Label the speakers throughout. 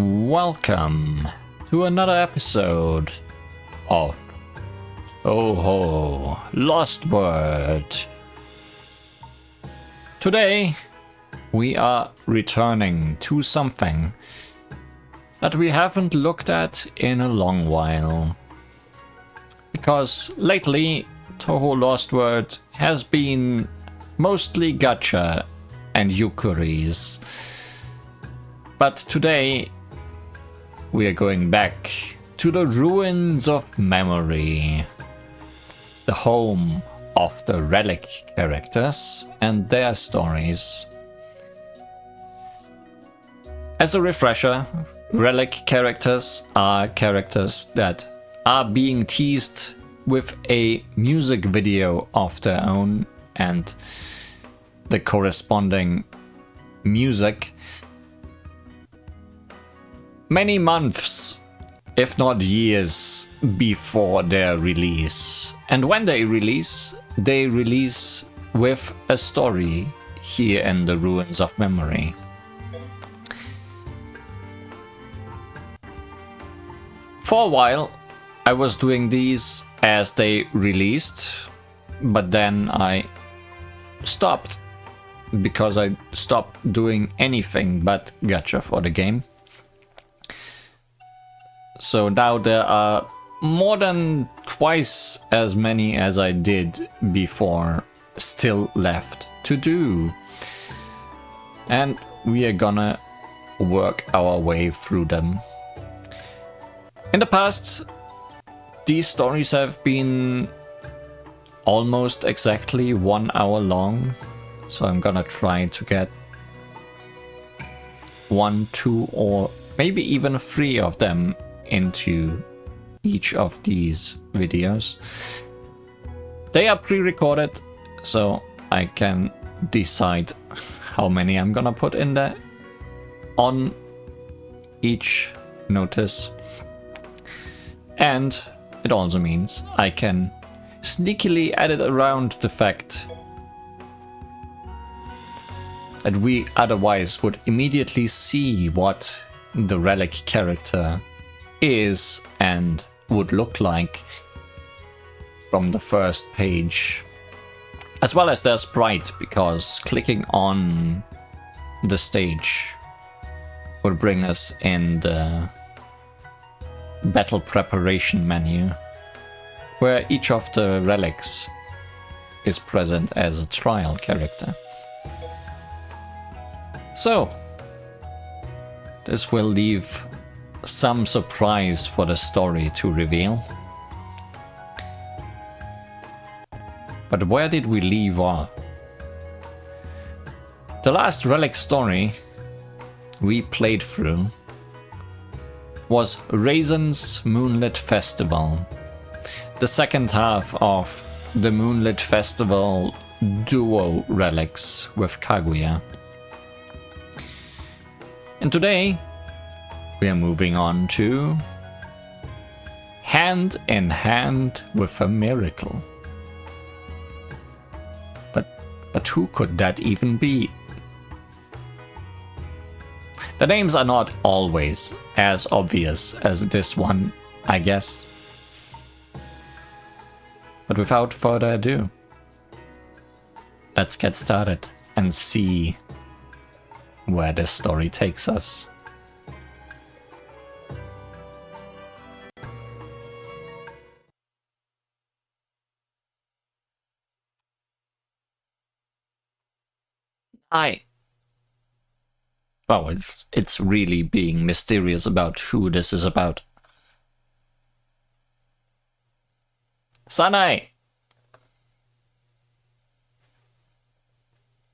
Speaker 1: welcome to another episode of Touhou LostWord. Today we are returning to something that we haven't looked at in a long while. Because lately Touhou LostWord has been mostly gacha and yukuris. But today we are going back to the ruins of memory, the home of the relic characters and their stories. As a refresher, relic characters are characters that are being teased with a music video of their own and the corresponding music many months, if not years, before their release. And when they release with a story here in the ruins of memory. For a while, I was doing these as they released, but then I stopped because I stopped doing anything but gacha for the game. So now there are more than twice as many as I did before still left to do. And we are gonna work our way through them. In the past, these stories have been almost exactly 1 hour long. So I'm gonna try to get 1, 2, or maybe even 3 of them into each of these videos. They are pre-recorded, so I can decide how many I'm gonna put in there on each notice. And it also means I can sneakily edit around the fact that we otherwise would immediately see what the relic character is and would look like from the first page, as well as their sprite, because clicking on the stage would bring us in the battle preparation menu, where each of the relics is present as a trial character. So this will leave some surprise for the story to reveal. But where did we leave off? The last relic story we played through was Raisin's Moonlit Festival, the second half of the Moonlit Festival duo relics with Kaguya. And today we are moving on to Hand in Hand with a Miracle. But who could that even be? The names are not always as obvious as this one, I guess. But without further ado, let's get started and see where this story takes us. Well, it's really being mysterious about who this is about. Sanae!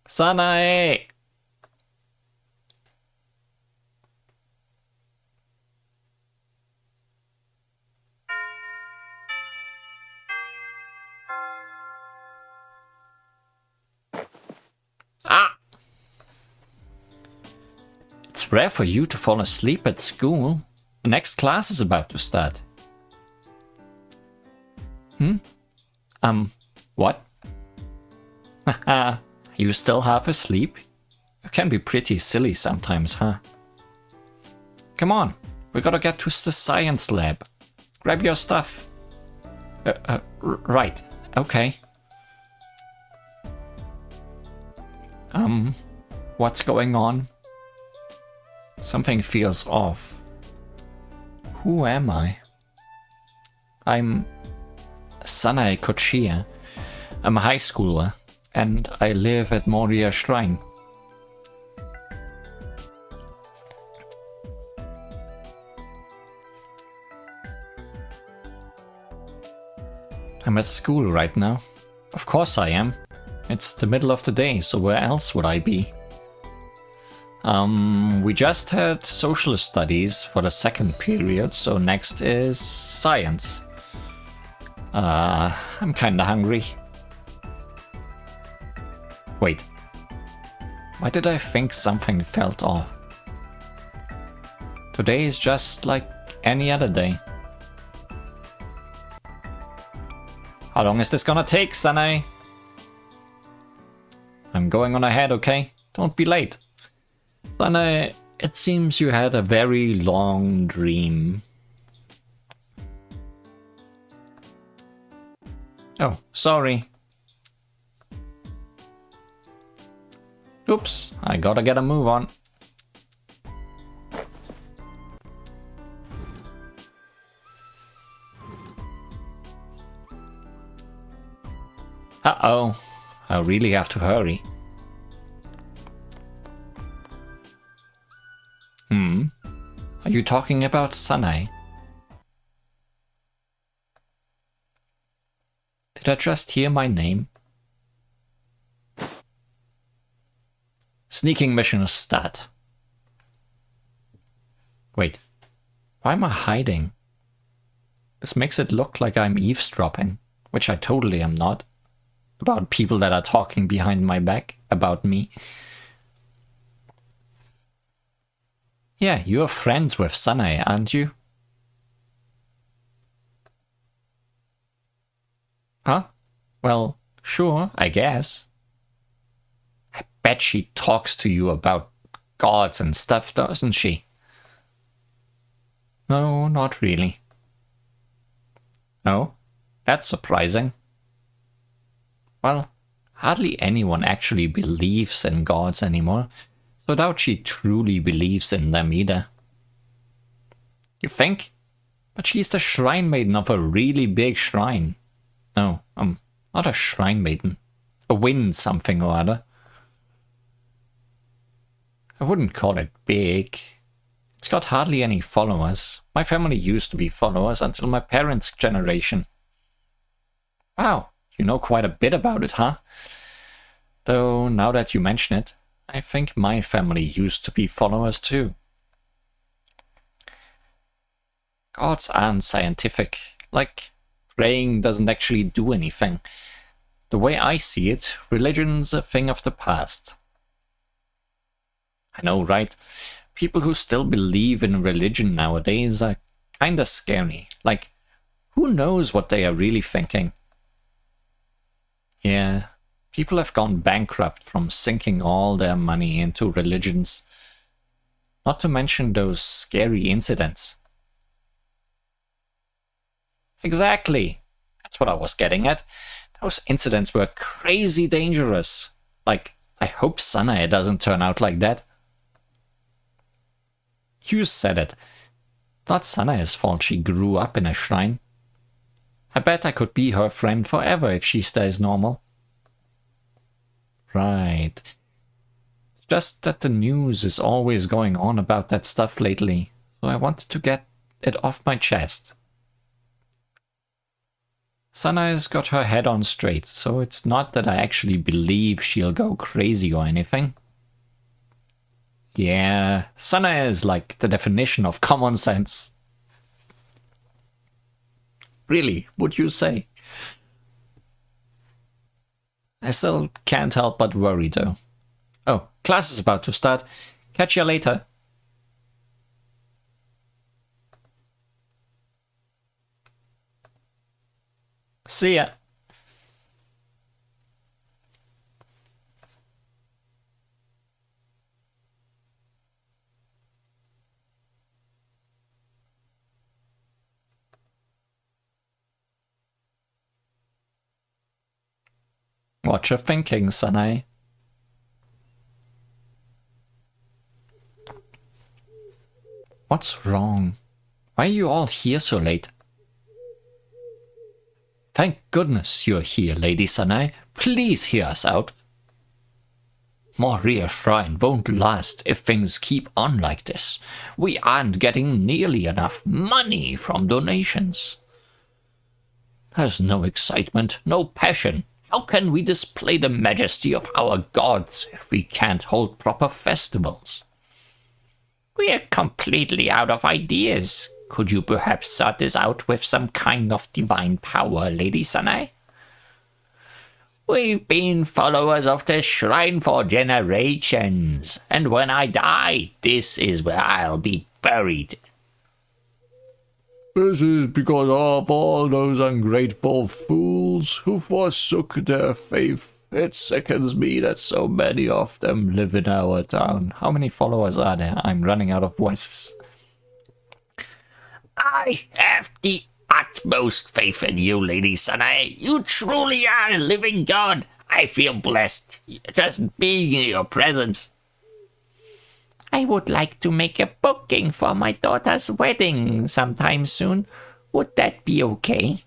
Speaker 1: Sanae! Ah! It's rare for you to fall asleep at school. The next class is about to start. What? Haha, you still half asleep? You can be pretty silly sometimes, huh? Come on, we gotta get to the science lab. Grab your stuff. Right, okay. What's going on? Something feels off. Who am I? I'm Sanae Kochia. I'm a high schooler, and I live at Moria Shrine. I'm at school right now. Of course I am. It's the middle of the day, so where else would I be? We just had social studies for the second period, so next is science. I'm kinda hungry. Wait. Why did I think something felt off? Today is just like any other day. How long is this gonna take, Sanae? I'm going on ahead, okay? Don't be late. Sanae, it seems you had a very long dream. Oh, sorry. Oops, I gotta get a move on. Uh-oh, I really have to hurry. Are you talking about Sanae? Did I just hear my name? Sneaking mission start. Wait, why am I hiding? This makes it look like I'm eavesdropping, which I totally am not. About people that are talking behind my back about me. Yeah, you're friends with Sanae, aren't you? Huh? Well, sure, I guess. I bet she talks to you about gods and stuff, doesn't she? No, not really. Oh, that's surprising. Well, hardly anyone actually believes in gods anymore, so I doubt she truly believes in them either. You think? But she's the shrine maiden of a really big shrine. No, not a shrine maiden. A wind something or other. I wouldn't call it big. It's got hardly any followers. My family used to be followers until my parents' generation. Wow, you know quite a bit about it, huh? Though, now that you mention it, I think my family used to be followers too. Gods aren't scientific. Like, praying doesn't actually do anything. The way I see it, religion's a thing of the past. I know, right? People who still believe in religion nowadays are kinda scary. Like, who knows what they are really thinking? Yeah, people have gone bankrupt from sinking all their money into religions. Not to mention those scary incidents. Exactly. That's what I was getting at. Those incidents were crazy dangerous. Like, I hope Sanae doesn't turn out like that. You said it. Not Sanae's fault she grew up in a shrine. I bet I could be her friend forever if she stays normal. Right. It's just that the news is always going on about that stuff lately, so I wanted to get it off my chest. Sanae's got her head on straight, so it's not that I actually believe she'll go crazy or anything. Yeah, Sanae is like the definition of common sense. Really, would you say? I still can't help but worry though. Oh, class is about to start. Catch you later. See ya. What you thinking, Sanae? What's wrong? Why are you all here so late? Thank goodness you're here, Lady Sanae. Please hear us out. Moria Shrine won't last if things keep on like this. We aren't getting nearly enough money from donations. There's no excitement, no passion. How can we display the majesty of our gods if we can't hold proper festivals? We're completely out of ideas. Could you perhaps sort this out with some kind of divine power, Lady Sanae? We've been followers of the shrine for generations, and when I die, this is where I'll be buried. This is because of all those ungrateful fools who forsook their faith. It sickens me that so many of them live in our town. How many followers are there? I'm running out of voices. I have the utmost faith in you, Lady Sanae. You truly are a living god. I feel blessed just being in your presence. I would like to make a booking for my daughter's wedding sometime soon. Would that be okay?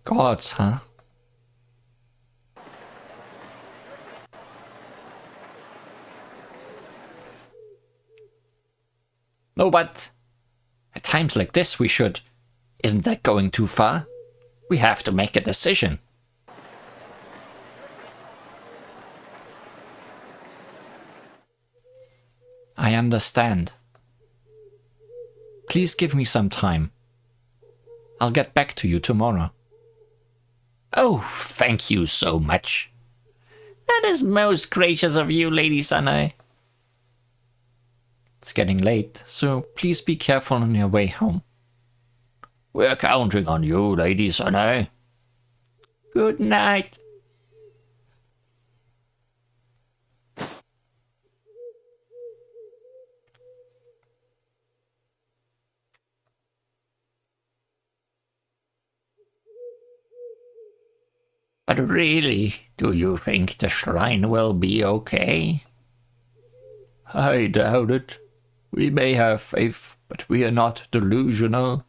Speaker 1: Gods, huh? No, but at times like this we should... Isn't that going too far? We have to make a decision. I understand. Please give me some time. I'll get back to you tomorrow. Oh, thank you so much. That is most gracious of you, Lady Sanae. It's getting late, so please be careful on your way home. We're counting on you, Lady Sanae. Good night. But really, do you think the shrine will be okay? I doubt it. We may have faith, but we are not delusional.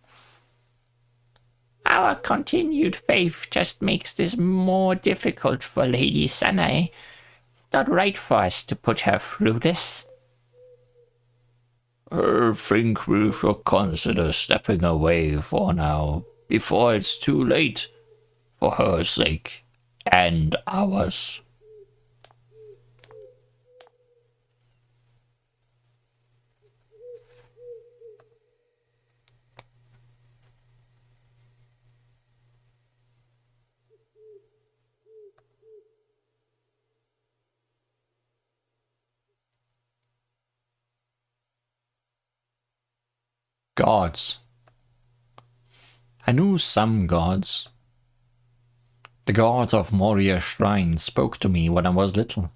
Speaker 1: Our continued faith just makes this more difficult for Lady Sanae. It's not right for us to put her through this. I think we should consider stepping away for now, before it's too late, for her sake and ours. Gods. I knew some gods. The gods of Moria Shrine spoke to me when I was little.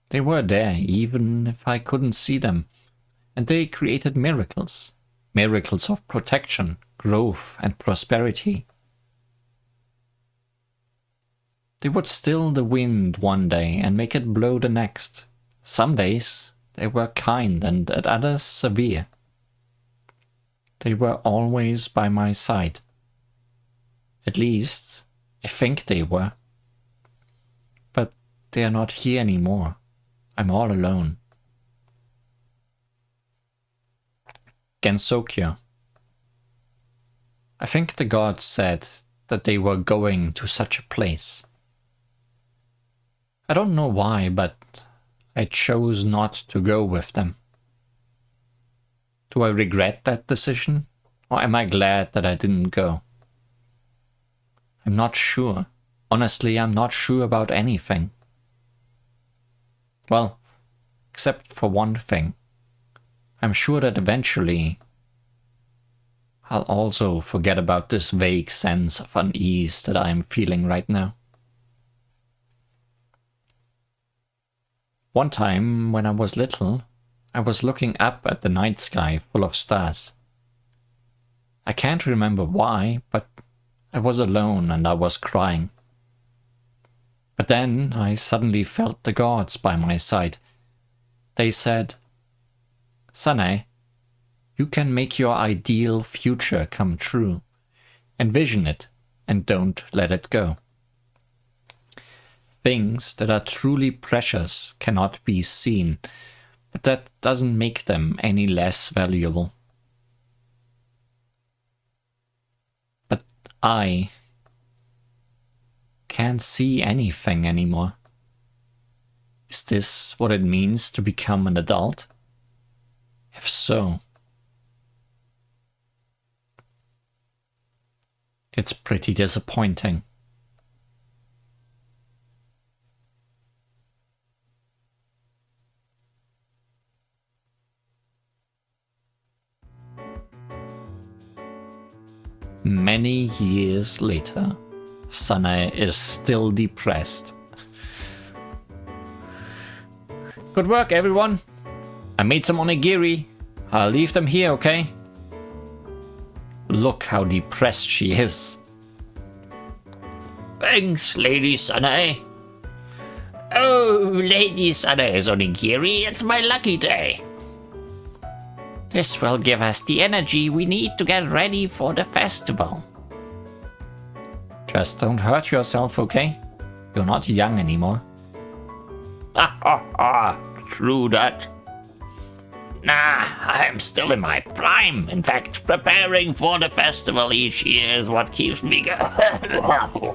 Speaker 1: They were there even if I couldn't see them, and they created miracles. Miracles of protection, growth, and prosperity. They would still the wind one day and make it blow the next. Some days they were kind and at others severe. They were always by my side. At least, I think they were. But they are not here anymore. I'm all alone. Gensokyo. I think the gods said that they were going to such a place. I don't know why, but I chose not to go with them. Do I regret that decision, or am I glad that I didn't go? I'm not sure. Honestly, I'm not sure about anything. Well, except for one thing. I'm sure that eventually I'll also forget about this vague sense of unease that I'm feeling right now. One time, when I was little, I was looking up at the night sky full of stars. I can't remember why, but I was alone and I was crying. But then I suddenly felt the gods by my side. They said, "Sanae, you can make your ideal future come true. Envision it and don't let it go. Things that are truly precious cannot be seen, but that doesn't make them any less valuable." But I can't see anything anymore. Is this what it means to become an adult? If so, it's pretty disappointing. Many years later, Sanae is still depressed. Good work, everyone. I made some onigiri. I'll leave them here, okay? Look how depressed she is.
Speaker 2: Thanks, Lady Sanae. Oh, Lady Sanae's onigiri, it's my lucky day. This will give us the energy we need to get ready for the festival.
Speaker 1: Just don't hurt yourself, okay? You're not young anymore.
Speaker 2: True that. Nah, I'm still in my prime. In fact, preparing for the festival each year is what keeps me going.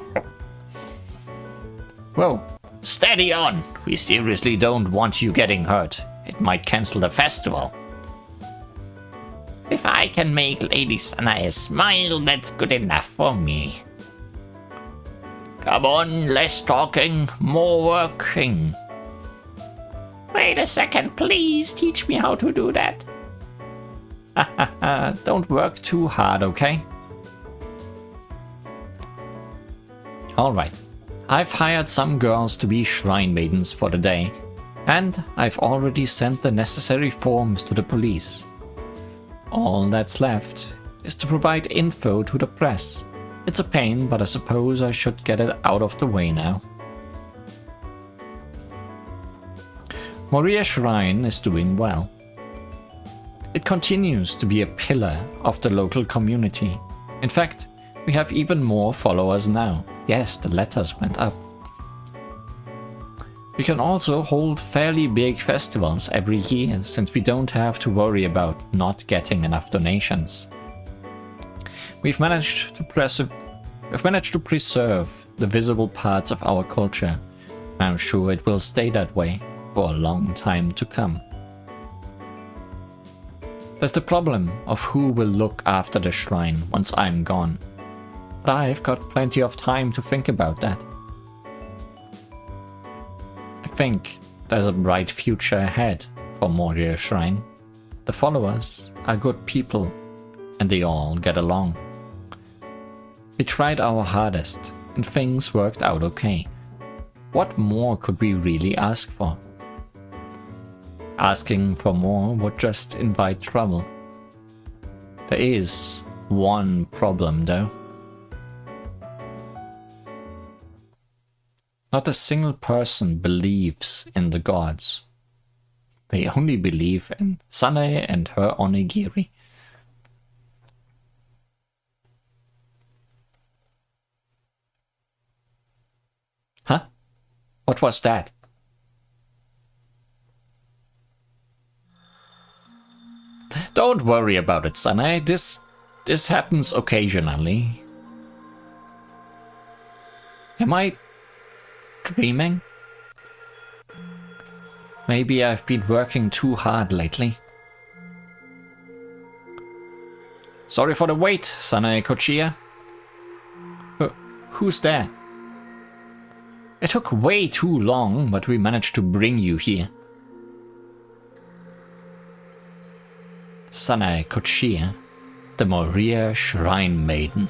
Speaker 1: Whoa.
Speaker 2: Steady on. We seriously don't want you getting hurt. It might cancel the festival. If I can make Lady Sanae smile, that's good enough for me. Come on, less talking, more working. Wait a second, please teach me how to do that.
Speaker 1: Don't work too hard, okay? Alright, I've hired some girls to be shrine maidens for the day, and I've already sent the necessary forms to the police. All that's left is to provide info to the press. It's a pain, but I suppose I should get it out of the way now. Moria Shrine is doing well. It continues to be a pillar of the local community. In fact, we have even more followers now. Yes, the letters went up. We can also hold fairly big festivals every year, since we don't have to worry about not getting enough donations. We've managed to preserve the visible parts of our culture. I'm sure it will stay that way for a long time to come. There's the problem of who will look after the shrine once I'm gone. But I've got plenty of time to think about that. I think there's a bright future ahead for Moria Shrine. The followers are good people, and they all get along. We tried our hardest, and things worked out okay. What more could we really ask for? Asking for more would just invite trouble. There is one problem though. Not a single person believes in the gods. They only believe in Sanae and her onigiri. Huh? What was that? Don't worry about it, Sanae. This happens occasionally. Am I dreaming? Maybe I've been working too hard lately. Sorry for the wait, Sanae Kochia. Who's there? It took way too long, but we managed to bring you here. Sanae Kochia, the Moria Shrine Maiden.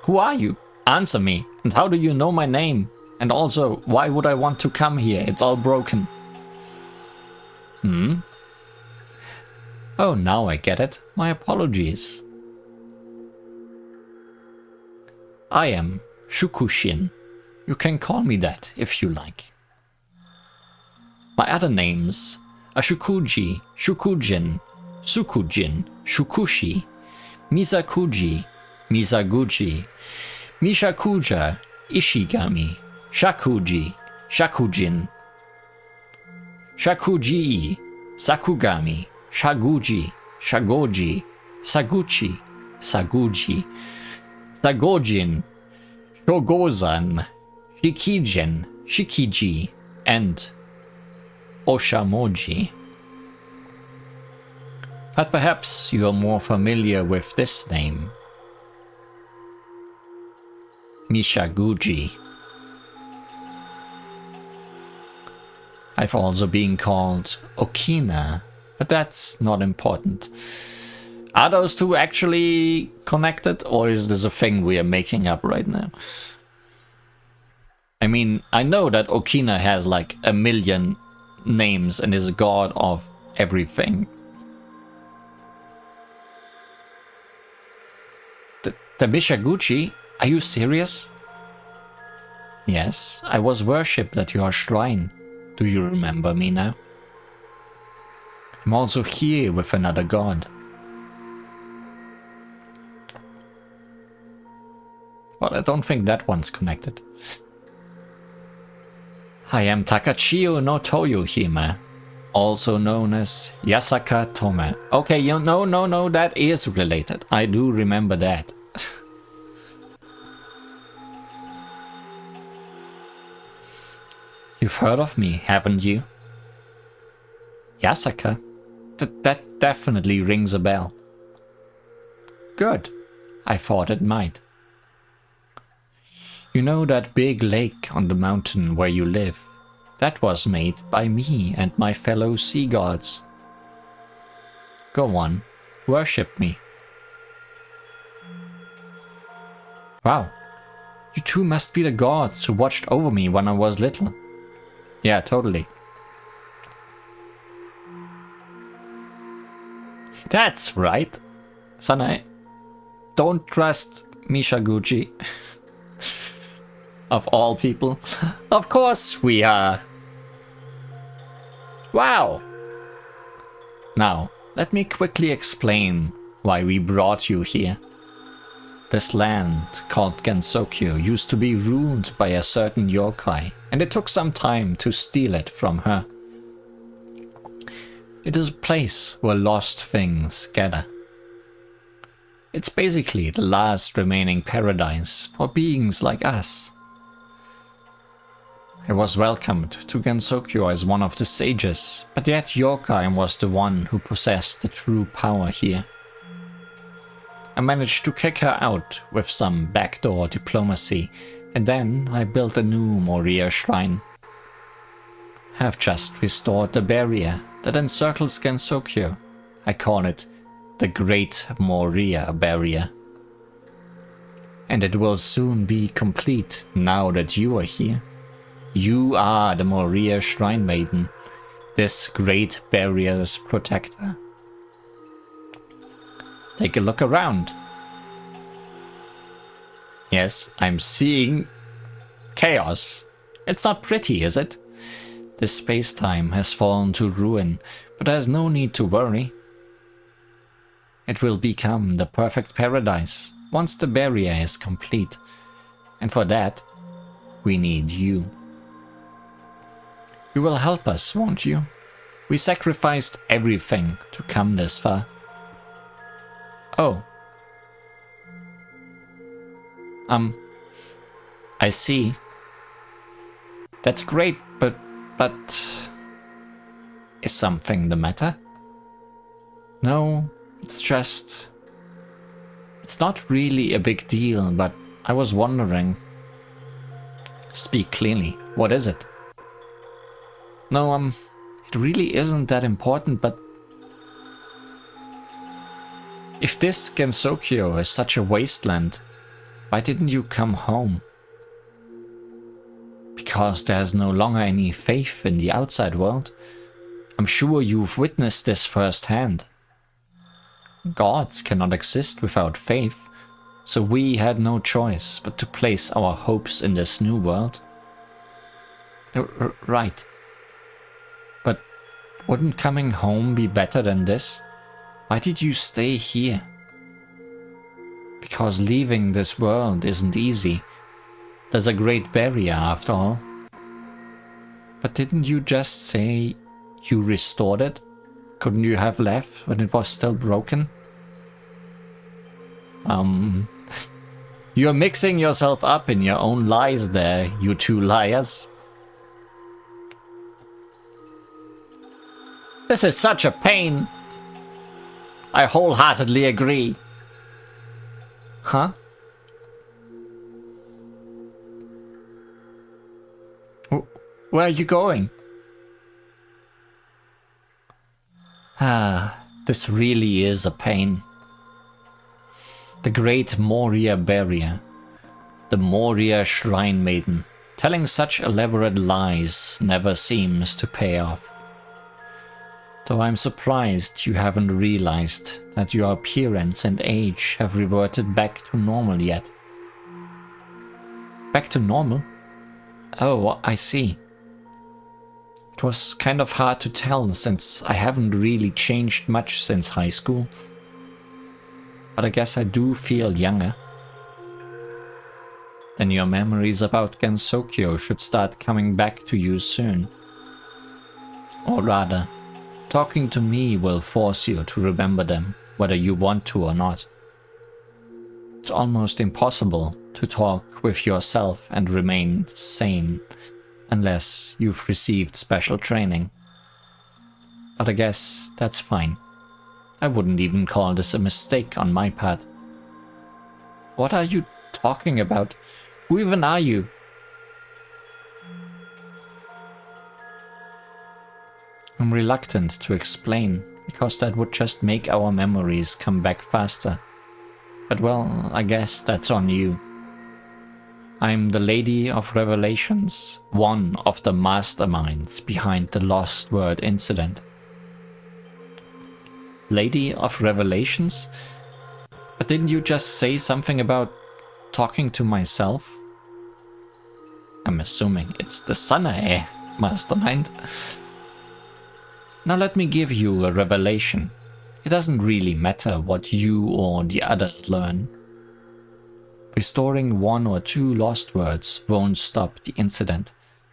Speaker 1: Who are you? Answer me. And how do you know my name? And also, why would I want to come here? It's all broken. Oh, now I get it. My apologies. I am Shukushin. You can call me that if you like. My other names are Shukuji, Shukujin, Sukujin, Shukushi, Misakuji, Misaguchi, Mishakuja, Ishigami, Shakuji, Shakujin, Shakuji, Sakugami, Shaguji, Shagoji, Saguchi, Saguji, Sagojin, Shogozan, Shikijin, Shikiji, and Oshamoji. But perhaps you are more familiar with this name. Mishaguji. I've also been called Okina, but that's not important. Are those two actually connected, or is this a thing we are making up right now? I mean, I know that Okina has like 1 million names and is a god of everything. The Mishaguchi? Are you serious? Yes, I was worshipped at your shrine. Do you remember me now? I'm also here with another god. Well, I don't think that one's connected. I am Takachiyo no Toyohime, also known as Yasaka Tome. Okay, no, that is related. I do remember that. You've heard of me, haven't you? Yasaka? That definitely rings a bell. Good. I thought it might. You know that big lake on the mountain where you live? That was made by me and my fellow sea gods. Go on, worship me. Wow, you two must be the gods who watched over me when I was little. Yeah, totally. That's right. Sanae, don't trust Mishaguchi. Of all people. Of course we are. Wow. Now, let me quickly explain why we brought you here. This land, called Gensokyo, used to be ruled by a certain yokai, and it took some time to steal it from her. It is a place where lost things gather. It's basically the last remaining paradise for beings like us. I was welcomed to Gensokyo as one of the sages, but yet yokai was the one who possessed the true power here. I managed to kick her out with some backdoor diplomacy, and then I built a new Moria shrine. I've just restored the barrier that encircles Gensokyo. I call it the Great Moria Barrier. And it will soon be complete now that you are here. You are the Moria Shrine Maiden, this great barrier's protector. Take a look around. Yes, I'm seeing chaos. It's not pretty, is it? This space-time has fallen to ruin, but there's no need to worry. It will become the perfect paradise once the barrier is complete. And for that, we need you. You will help us, won't you? We sacrificed everything to come this far. Oh. I see. That's great, but... Is something the matter? No, it's just... It's not really a big deal, but I was wondering... Speak clearly. What is it? No, it really isn't that important, but... If this Gensokyo is such a wasteland, why didn't you come home? Because there's no longer any faith in the outside world. I'm sure you've witnessed this firsthand. Gods cannot exist without faith, so we had no choice but to place our hopes in this new world. Right. But wouldn't coming home be better than this? Why did you stay here? Because leaving this world isn't easy. There's a great barrier after all. But didn't you just say you restored it? Couldn't you have left when it was still broken? You're mixing yourself up in your own lies there, you two liars. This is such a pain. I wholeheartedly agree. Huh? Where are you going? This really is a pain. The great Moria barrier, the Moria shrine maiden, telling such elaborate lies never seems to pay off. Though I'm surprised you haven't realized that your appearance and age have reverted back to normal yet. Back to normal? Oh, I see. It was kind of hard to tell since I haven't really changed much since high school. But I guess I do feel younger. Then your memories about Gensokyo should start coming back to you soon. Or rather, talking to me will force you to remember them, whether you want to or not. It's almost impossible to talk with yourself and remain sane, unless you've received special training. But I guess that's fine. I wouldn't even call this a mistake on my part. What are you talking about? Who even are you? I'm reluctant to explain, because that would just make our memories come back faster. But well, I guess that's on you. I'm the Lady of Revelations, one of the masterminds behind the LostWord incident. Lady of Revelations? But didn't you just say something about talking to myself? I'm assuming it's the Sanae mastermind. Now let me give you a revelation. It doesn't really matter what you or the others learn. Restoring 1 or 2 lost words won't stop the incident.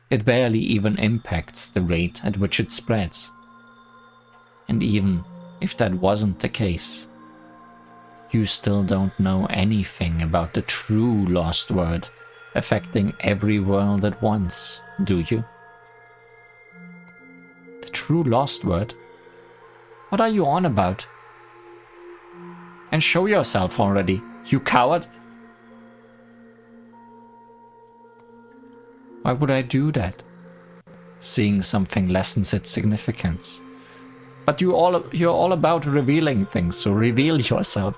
Speaker 1: It barely even impacts the rate at which it spreads. And even if that wasn't the case, you still don't know anything about the true lost word affecting every world at once, do you? The true lost word? What are you on about? And show yourself already, you coward! Why would I do that? Seeing something lessens its significance. But you're all about revealing things, so reveal yourself.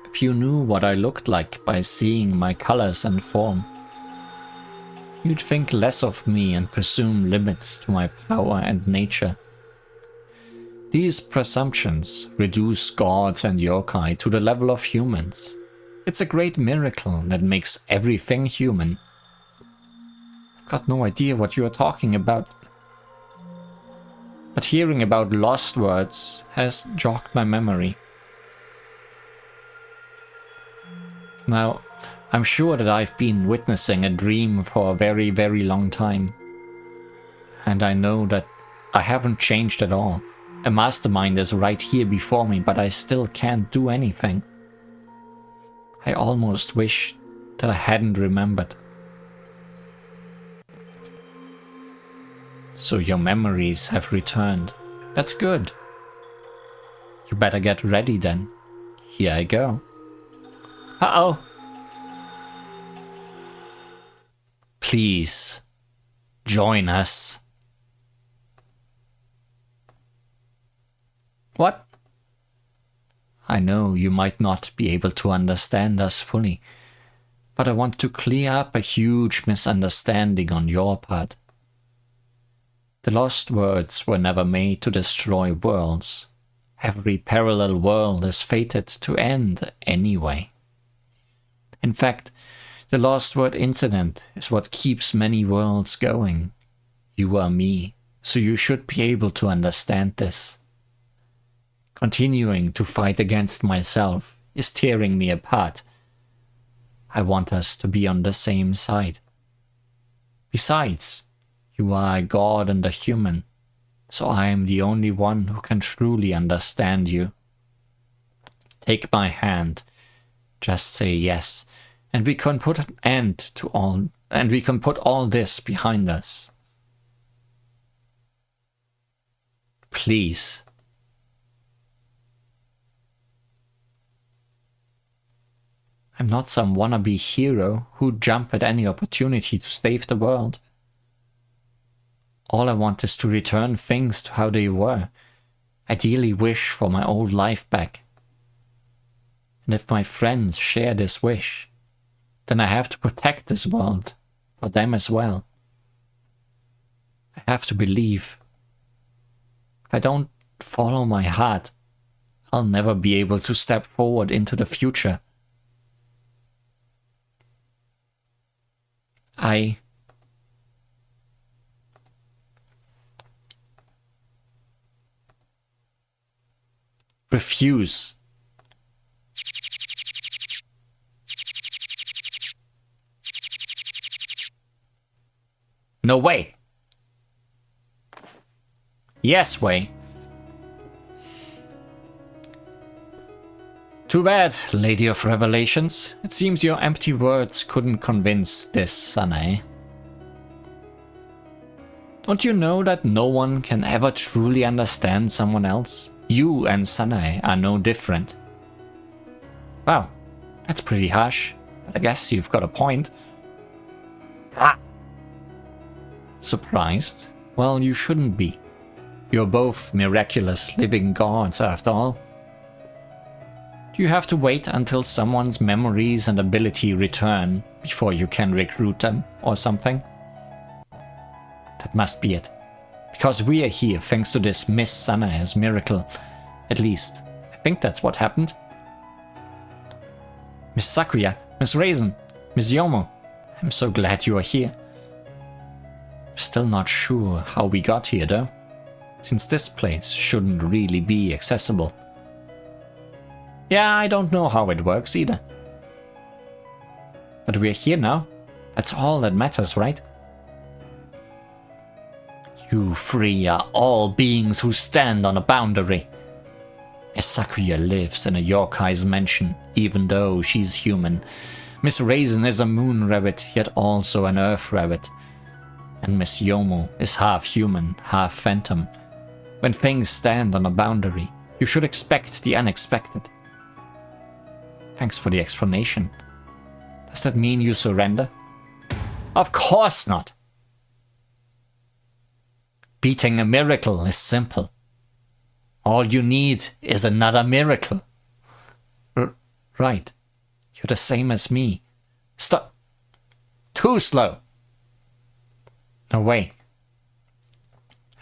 Speaker 1: If you knew what I looked like by seeing my colors and form, you'd think less of me and presume limits to my power and nature. These presumptions reduce gods and yokai to the level of humans. It's a great miracle that makes everything human. I've got no idea what you are talking about. But hearing about lost words has jogged my memory. Now, I'm sure that I've been witnessing a dream for a very, very long time. And I know that I haven't changed at all. A mastermind is right here before me, but I still can't do anything. I almost wish that I hadn't remembered. So your memories have returned. That's good. You better get ready then. Here I go. Uh-oh. Please, join us. What? I know you might not be able to understand us fully, but I want to clear up a huge misunderstanding on your part. The lost words were never made to destroy worlds. Every parallel world is fated to end anyway. In fact, the LostWord incident is what keeps many worlds going. You are me, so you should be able to understand this. Continuing to fight against myself is tearing me apart. I want us to be on the same side. Besides, you are a god and a human, so I am the only one who can truly understand you. Take my hand, just say yes, and we can put an end to all, and we can put all this behind us. Please. I'm not some wannabe hero who'd jump at any opportunity to save the world. All I want is to return things to how they were, ideally wish for my old life back. And if my friends share this wish, then I have to protect this world for them as well. I have to believe. If I don't follow my heart, I'll never be able to step forward into the future. I refuse. No way. Yes way. Too bad, Lady of Revelations. It seems your empty words couldn't convince this Sanae. Don't you know that no one can ever truly understand someone else? You and Sanae are no different. Wow, that's pretty harsh, but I guess you've got a point. Ah! Surprised? Well, you shouldn't be. You're both miraculous living gods, after all. Do you have to wait until someone's memories and ability return before you can recruit them, or something? That must be it. Because we are here thanks to this Miss Sanae's miracle. At least, I think that's what happened. Miss Sakuya, Miss Raisin, Miss Yomo, I'm so glad you are here. Still not sure how we got here though, since this place shouldn't really be accessible. Yeah, I don't know how it works either. But we're here now. That's all that matters, right? You three are all beings who stand on a boundary. Miss Sakuya lives in a Yorkai's mansion, even though she's human. Miss Raisin is a moon rabbit, yet also an earth rabbit. And Miss Yomo is half human, half phantom. When things stand on a boundary, you should expect the unexpected. Thanks for the explanation. Does that mean you surrender? Of course not! Beating a miracle is simple. All you need is another miracle. Right. You're the same as me. Stop. Too slow. No way.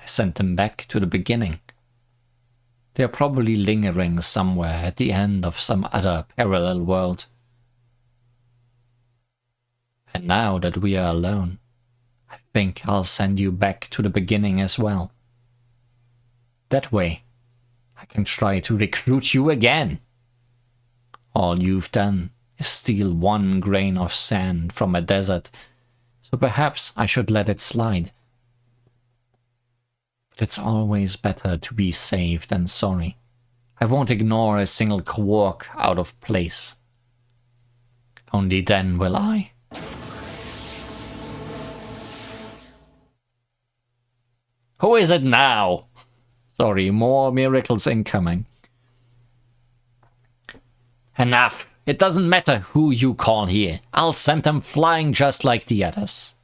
Speaker 1: I sent them back to the beginning. They are probably lingering somewhere at the end of some other parallel world. And now that we are alone, I think I'll send you back to the beginning as well. That way, I can try to recruit you again. All you've done is steal one grain of sand from a desert, so perhaps I should let it slide. But it's always better to be safe than sorry. I won't ignore a single quark out of place. Only then will I. Who is it now? Sorry, more miracles incoming. Enough! It doesn't matter who you call here. I'll send them flying just like the others.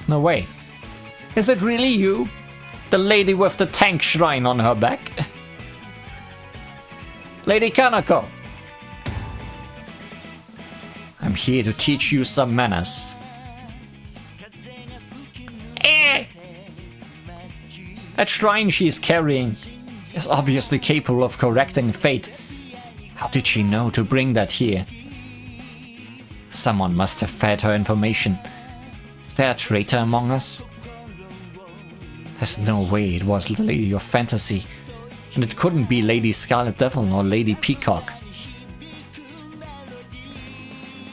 Speaker 1: No way. Is it really you? The lady with the tank shrine on her back? Lady Kanako! I'm here to teach you some manners. That shrine she is carrying is obviously capable of correcting fate. How did she know to bring that here? Someone must have fed her information. Is there a traitor among us? There's no way it was the Lady of Fantasy, and it couldn't be Lady Scarlet Devil or Lady Peacock.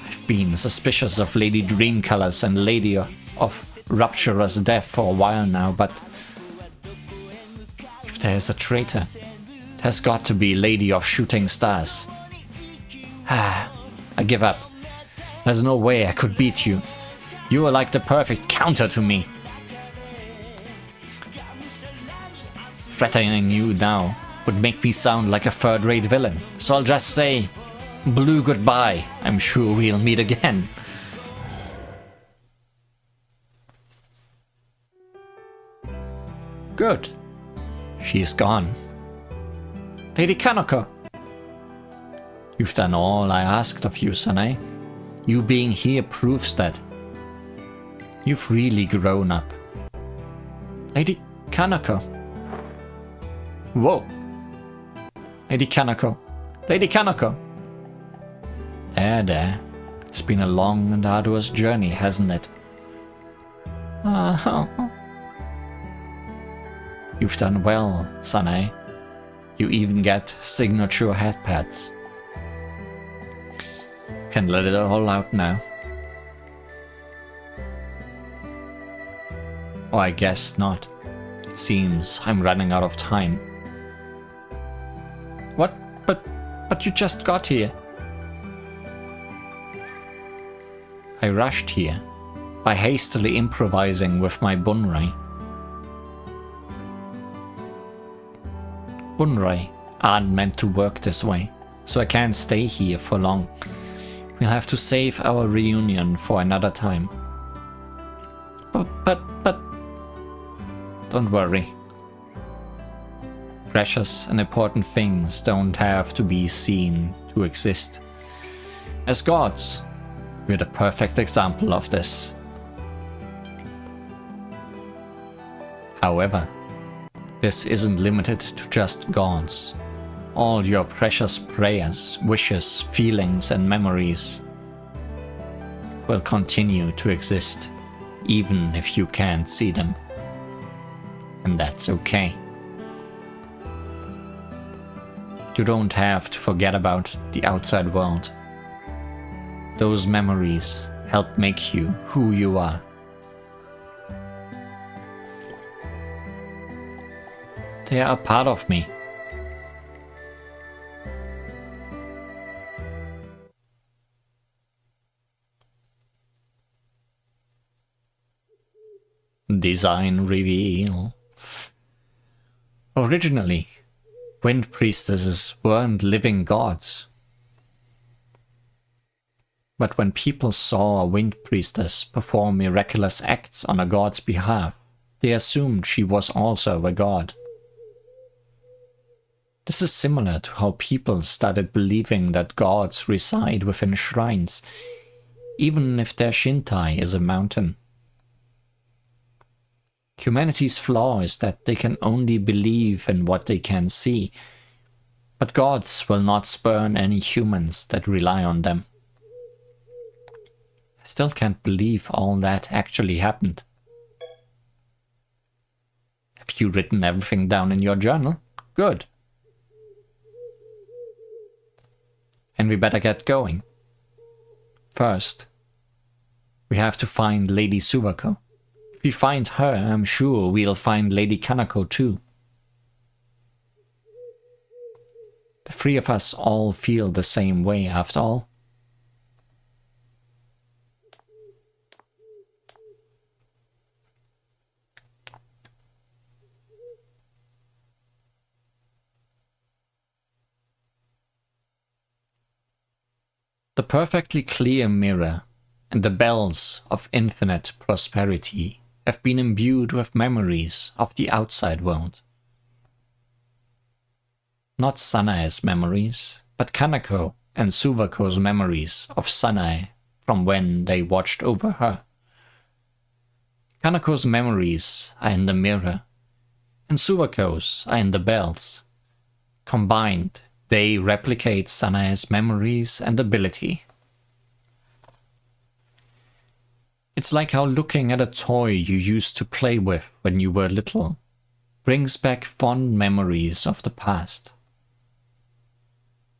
Speaker 1: I've been suspicious of Lady Dreamcolors and Lady of Rapturous Death for a while now, but if there's a traitor, there's got to be Lady of Shooting Stars. I give up. There's no way I could beat you. You are like the perfect counter to me. Threatening you now would make me sound like a third-rate villain, so I'll just say, Blue goodbye. I'm sure we'll meet again. Good. She's gone. Lady Kanako. You've done all I asked of you, Sanae. You being here proves that. You've really grown up. Lady Kanako. Whoa. Lady Kanako. Lady Kanako. There. It's been a long and arduous journey, hasn't it? You've done well, Sanae. You even get signature headpads. Can let it all out now. Oh, I guess not. It seems I'm running out of time. What? But you just got here. I rushed here by hastily improvising with my bunrai. Bunrai aren't meant to work this way, so I can't stay here for long. We'll have to save our reunion for another time. But... Don't worry. Precious and important things don't have to be seen to exist. As gods, we're the perfect example of this. However, this isn't limited to just gods. All your precious prayers, wishes, feelings and memories will continue to exist, even if you can't see them. And that's okay. You don't have to forget about the outside world. Those memories help make you who you are. They are a part of me. Design reveal. Originally, wind priestesses weren't living gods. But when people saw a wind priestess perform miraculous acts on a god's behalf, they assumed she was also a god. This is similar to how people started believing that gods reside within shrines, even if their Shintai is a mountain. Humanity's flaw is that they can only believe in what they can see, but gods will not spurn any humans that rely on them. I still can't believe all that actually happened. Have you written everything down in your journal? Good. And we better get going. First, we have to find Lady Suvako. If we find her, I'm sure we'll find Lady Kanako too. The three of us all feel the same way after all. The perfectly clear mirror and the bells of infinite prosperity have been imbued with memories of the outside world. Not Sanae's memories, but Kanako and Suvako's memories of Sanae from when they watched over her. Kanako's memories are in the mirror, and Suwako's are in the bells. Combined, they replicate Sanae's memories and ability. It's like how looking at a toy you used to play with when you were little brings back fond memories of the past.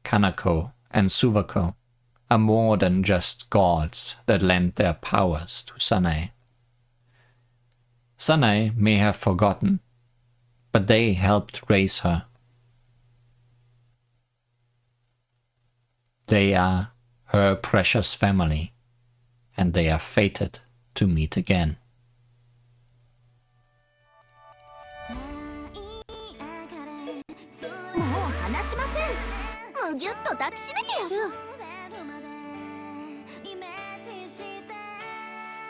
Speaker 1: Kanako and Suwako are more than just gods that lend their powers to Sanae. Sanae may have forgotten, but they helped raise her. They are her precious family, and they are fated to meet again.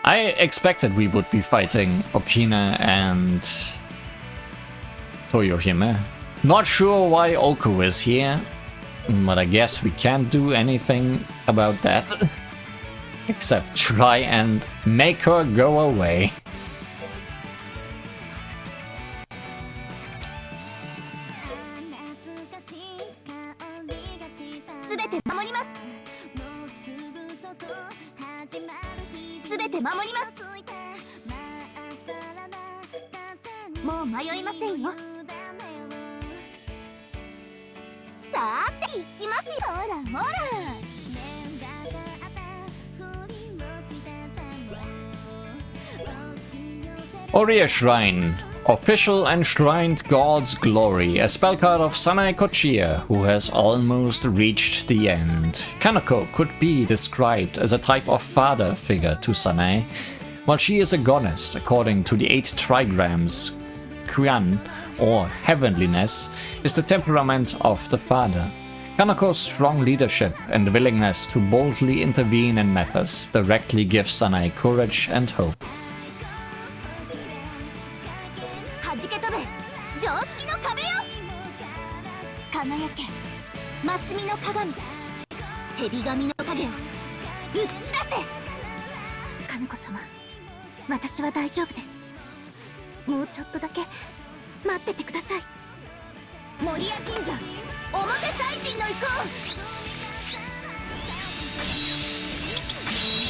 Speaker 1: I expected we would be fighting Okina and Toyohime. Not sure why Oku is here, but I guess we can't do anything about that. Except try and make her go away. Oria Shrine. Official enshrined god's glory, a spell card of Sanae Kochia, who has almost reached the end. Kanako could be described as a type of father figure to Sanae. While she is a goddess, according to the 8 trigrams, Kyan, or heavenliness, is the temperament of the father. Kanako's strong leadership and willingness to boldly intervene in matters directly gives Sanae courage and hope.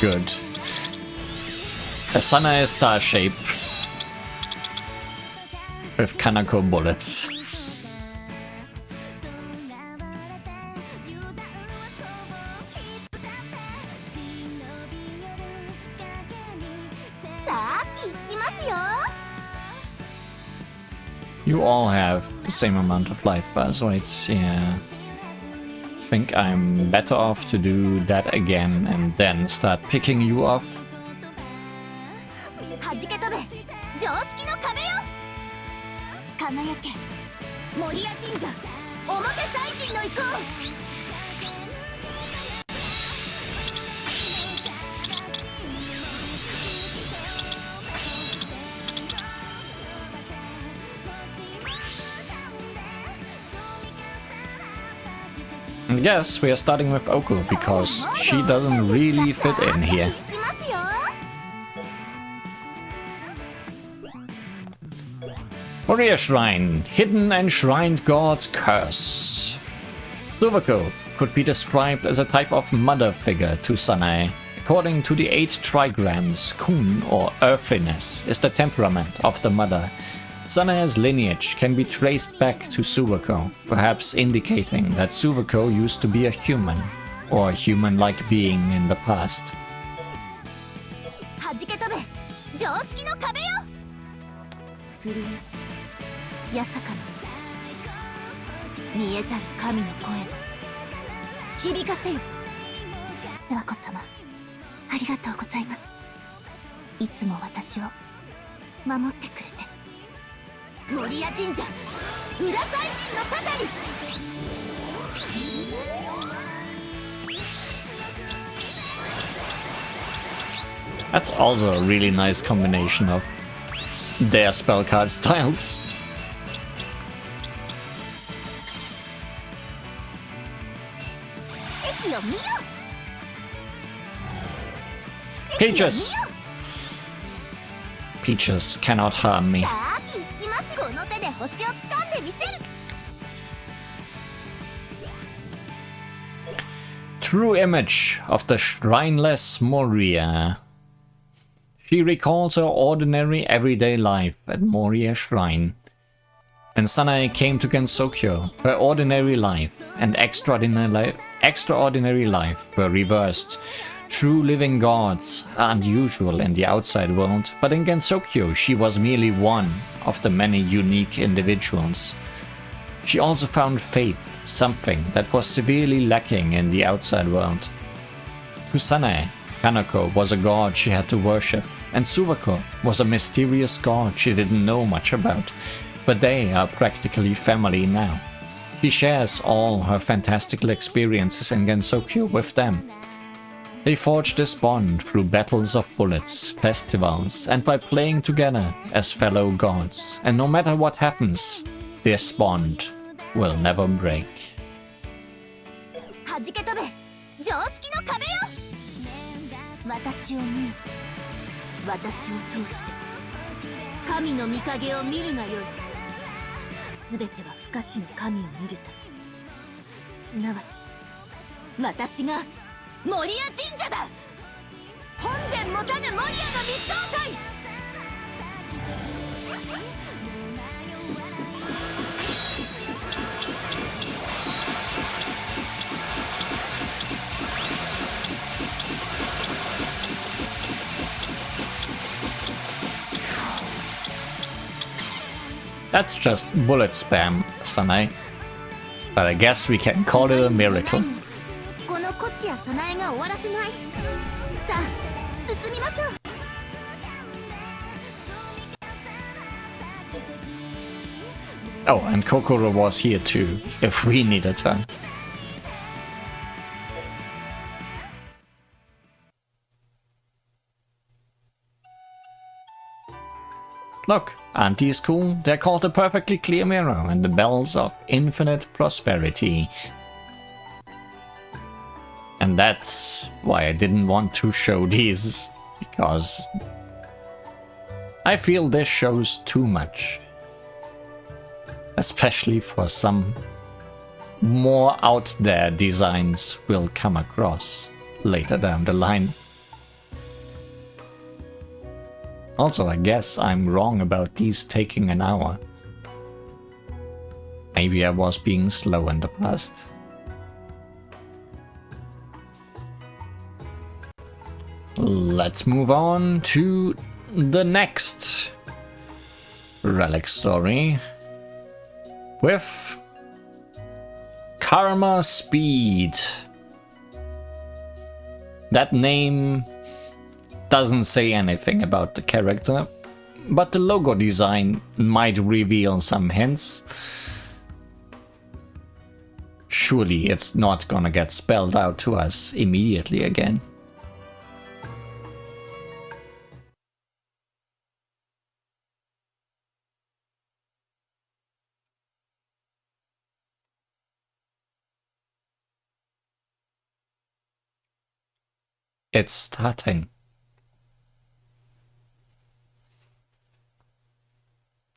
Speaker 1: Good. A Sanae star shape with Kanako bullets. You all have the same amount of life bars, right? Yeah. I think I'm better off to do that again and then start picking you up. I guess we are starting with Oku because she doesn't really fit in here. Warrior Shrine, hidden enshrined god's curse. Suwako could be described as a type of mother figure to Sanae. According to the 8 trigrams, Kun, or earthliness, is the temperament of the mother. Sanae's lineage can be traced back to Suwako, perhaps indicating that Suwako used to be a human, or a human-like being in the past. That's also a really nice combination of their spell card styles. Peaches! Peaches cannot harm me.
Speaker 3: 手で星を掴んでみせる。
Speaker 1: True image of the shrineless Moria. She recalls her ordinary everyday life at Moria Shrine. When Sanae came to Gensokyo, her ordinary life and extraordinary life were reversed. True living gods are unusual in the outside world, but in Gensokyo she was merely one of the many unique individuals. She also found faith, something that was severely lacking in the outside world. To Sanae, Kanako was a god she had to worship, and Suwako was a mysterious god she didn't know much about, but they are practically family now. She shares all her fantastical experiences in Gensokyo with them. They forge this bond through battles of bullets, festivals, and by playing together as fellow gods, and no matter what happens, this bond will never break.
Speaker 3: 弾け飛べ、常識の壁よ。私を見よ。私を通して神の御影を見るがよい。すべては不可視の神を見るため。すなわち私が守谷神社だ。本殿持たぬ守谷の未正体。
Speaker 1: That's just bullet spam, Sanae. But I guess we can call it a miracle.
Speaker 3: このコチやサナエが終わらせない。さあ、進みましょう。
Speaker 1: Oh, and Kokoro was here too, if we needed her. Look, Auntie's cool. They're called a perfectly clear mirror and the bells of infinite prosperity. And that's why I didn't want to show these, because I feel this shows too much. Especially for some more out there designs we'll come across later down the line. Also, I guess I'm wrong about these taking an hour. Maybe I was being slow in the past. Let's move on to the next relic story with Karma Speed. That name doesn't say anything about the character, but the logo design might reveal some hints. Surely it's not gonna get spelled out to us immediately again. It's starting.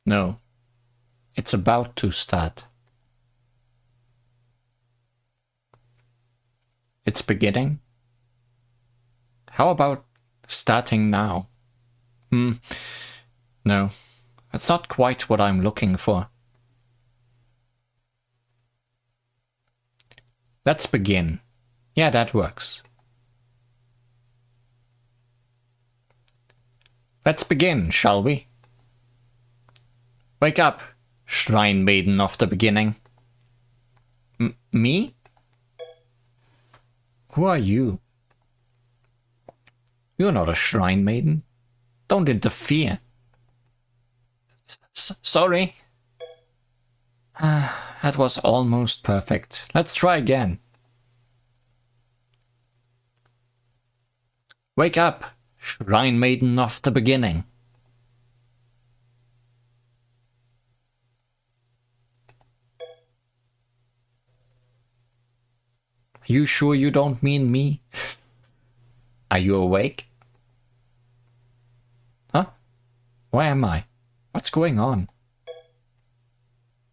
Speaker 1: No, it's about to start. It's beginning? How about starting now? No, that's not quite what I'm looking for. Let's begin. Yeah, that works. Let's begin, shall we? Wake up, Shrine Maiden of the Beginning. Me? Who are you? You're not a Shrine Maiden. Don't interfere. Sorry. That was almost perfect. Let's try again. Wake up, Shrine Maiden of the Beginning. You sure you don't mean me? Are you awake? Huh? Where am I? What's going on?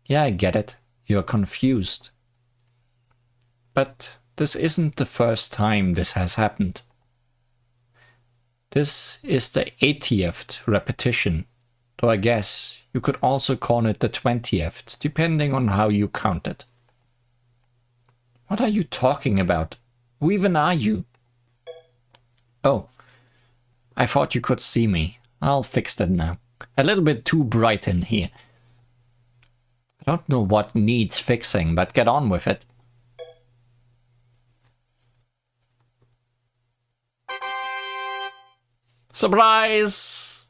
Speaker 1: Yeah, I get it. You're confused. But this isn't the first time this has happened. This is the 80th repetition, though I guess you could also call it the 20th, depending on how you count it. What are you talking about? Who even are you? Oh, I thought you could see me. I'll fix that now. A little bit too bright in here. I don't know what needs fixing, but get on with it. Surprise!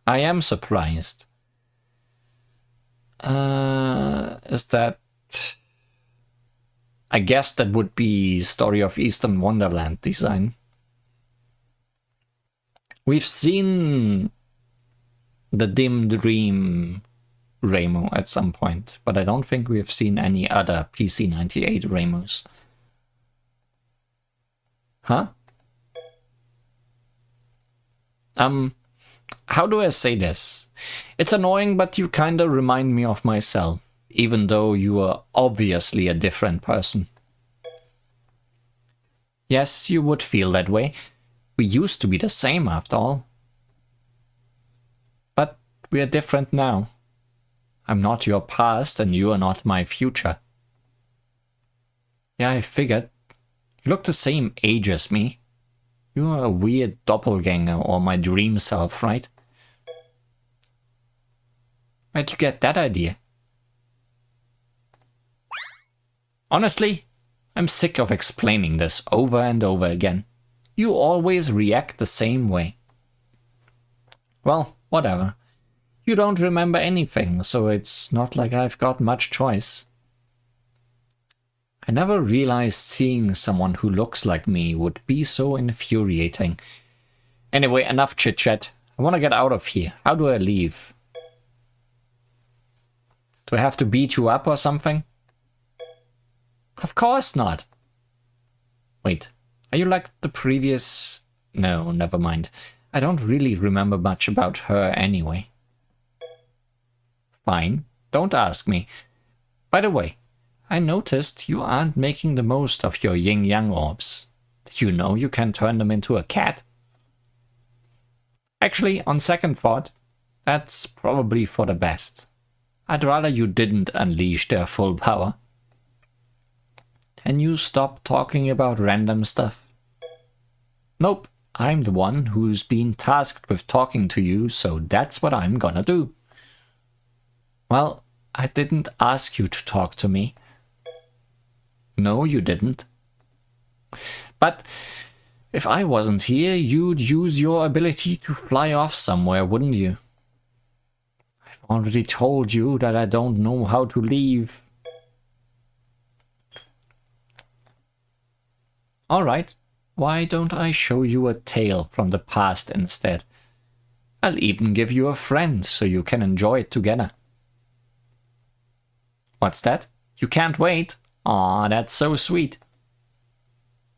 Speaker 1: I am surprised. Is that... I guess that would be Story of Eastern Wonderland design. We've seen the Dim Dream Remo at some point, but I don't think we've seen any other PC-98 Remos. Huh? How do I say this? It's annoying, but you kinda remind me of myself, even though you are obviously a different person. Yes, you would feel that way. We used to be the same after all. But we are different now. I'm not your past and you are not my future. Yeah, I figured. You look the same age as me. You are a weird doppelganger or my dream self, right? Where'd you get that idea? Honestly, I'm sick of explaining this over and over again. You always react the same way. Well, whatever. You don't remember anything, so it's not like I've got much choice. I never realized seeing someone who looks like me would be so infuriating. Anyway, enough chit-chat. I want to get out of here. How do I leave? Do I have to beat you up or something? Of course not. Wait, are you like the previous... No, never mind. I don't really remember much about her anyway. Fine, don't ask me. By the way, I noticed you aren't making the most of your yin-yang orbs. Did you know you can turn them into a cat? Actually, on second thought, that's probably for the best. I'd rather you didn't unleash their full power. Can you stop talking about random stuff? Nope, I'm the one who's been tasked with talking to you, so that's what I'm gonna do. Well, I didn't ask you to talk to me. No, you didn't. But if I wasn't here, you'd use your ability to fly off somewhere, wouldn't you? I've already told you that I don't know how to leave. Alright, why don't I show you a tale from the past instead? I'll even give you a friend so you can enjoy it together. What's that? You can't wait? Aw, that's so sweet.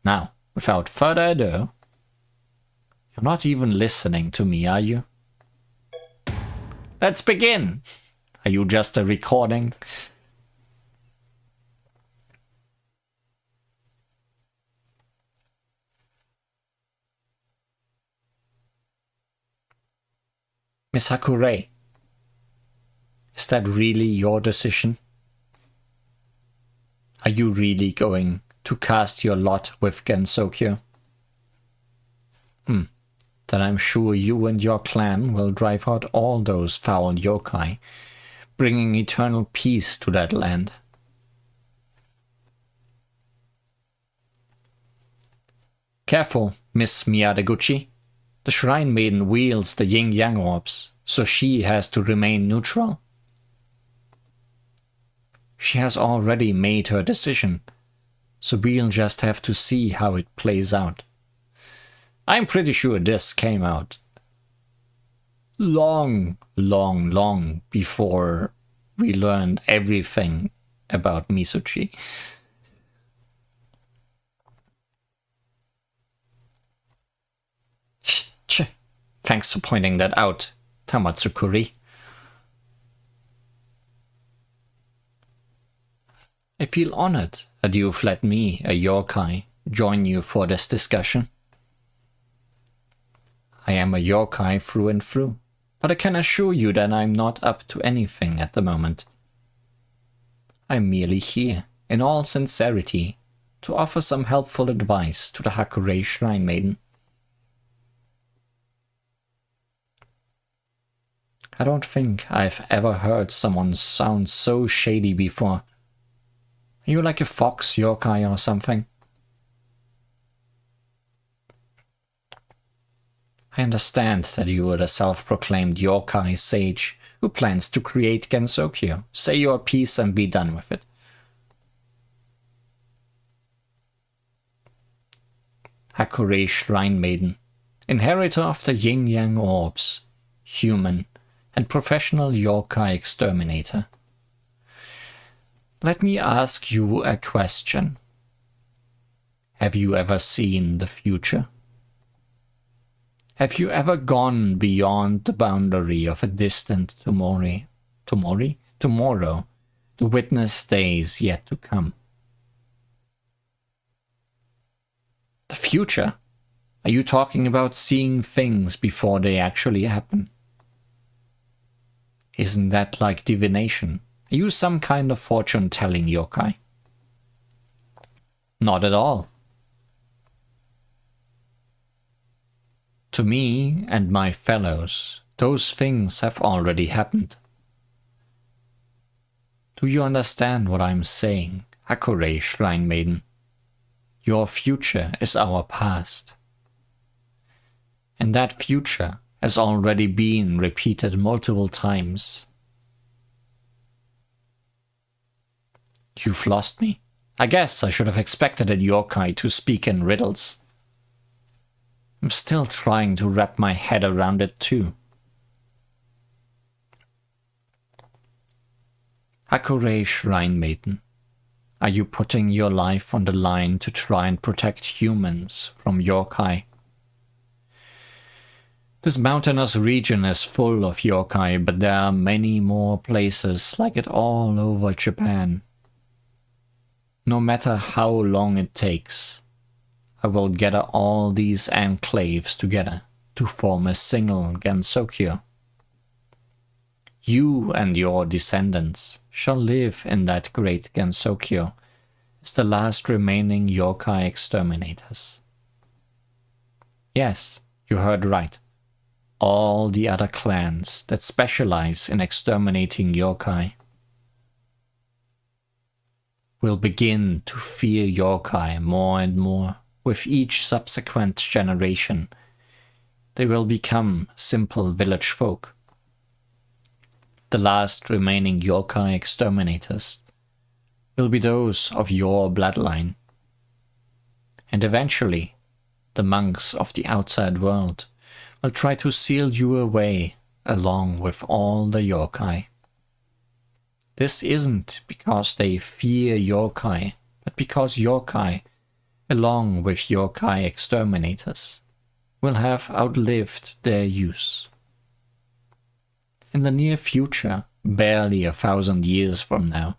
Speaker 1: Now, without further ado, you're not even listening to me, are you? Let's begin! Are you just a recording? Miss Hakurei, is that really your decision? Are you really going to cast your lot with Gensokyo? Then I'm sure you and your clan will drive out all those foul yokai, bringing eternal peace to that land. Careful, Miss Miyadeguchi. The Shrine Maiden wields the yin-yang orbs, so she has to remain neutral. She has already made her decision, so we'll just have to see how it plays out. I'm pretty sure this came out long before we learned everything about Misuchi. Thanks for pointing that out, Tamatsukuri. feel honored that you've let me, a yokai, join you for this discussion. I am a yokai through and through, but I can assure you that I'm not up to anything at the moment. I'm merely here, in all sincerity, to offer some helpful advice to the Hakurei Shrine Maiden. I don't think I've ever heard someone sound so shady before. Are you like a fox yokai or something? I understand that you are the self-proclaimed yokai sage who plans to create Gensokyo. Say your piece and be done with it. Hakurei Shrine Maiden, inheritor of the yin-yang orbs, human, and professional yokai exterminator. Let me ask you a question. Have you ever seen the future? Have you ever gone beyond the boundary of a distant tomorrow to witness days yet to come? The future? Are you talking about seeing things before they actually happen? Isn't that like divination? Are you some kind of fortune-telling yokai? Not at all. To me and my fellows, those things have already happened. Do you understand what I'm saying, Hakurei Shrine Maiden? Your future is our past. And that future has already been repeated multiple times. You've lost me. I guess I should have expected a yokai to speak in riddles. I'm still trying to wrap my head around it too. Hakurei Shrine Maiden, are you putting your life on the line to try and protect humans from yokai? This mountainous region is full of yokai, but there are many more places like it all over Japan. No matter how long it takes, I will gather all these enclaves together to form a single Gensokyo. You and your descendants shall live in that great Gensokyo as the last remaining yokai exterminators. Yes, you heard right. All the other clans that specialize in exterminating yokai will begin to fear yokai more and more. With each subsequent generation, they will become simple village folk. The last remaining yokai exterminators will be those of your bloodline. And eventually, the monks of the outside world will try to seal you away along with all the yokai. This isn't because they fear yokai, but because yokai, along with yokai exterminators, will have outlived their use. In the near future, barely 1,000 years from now,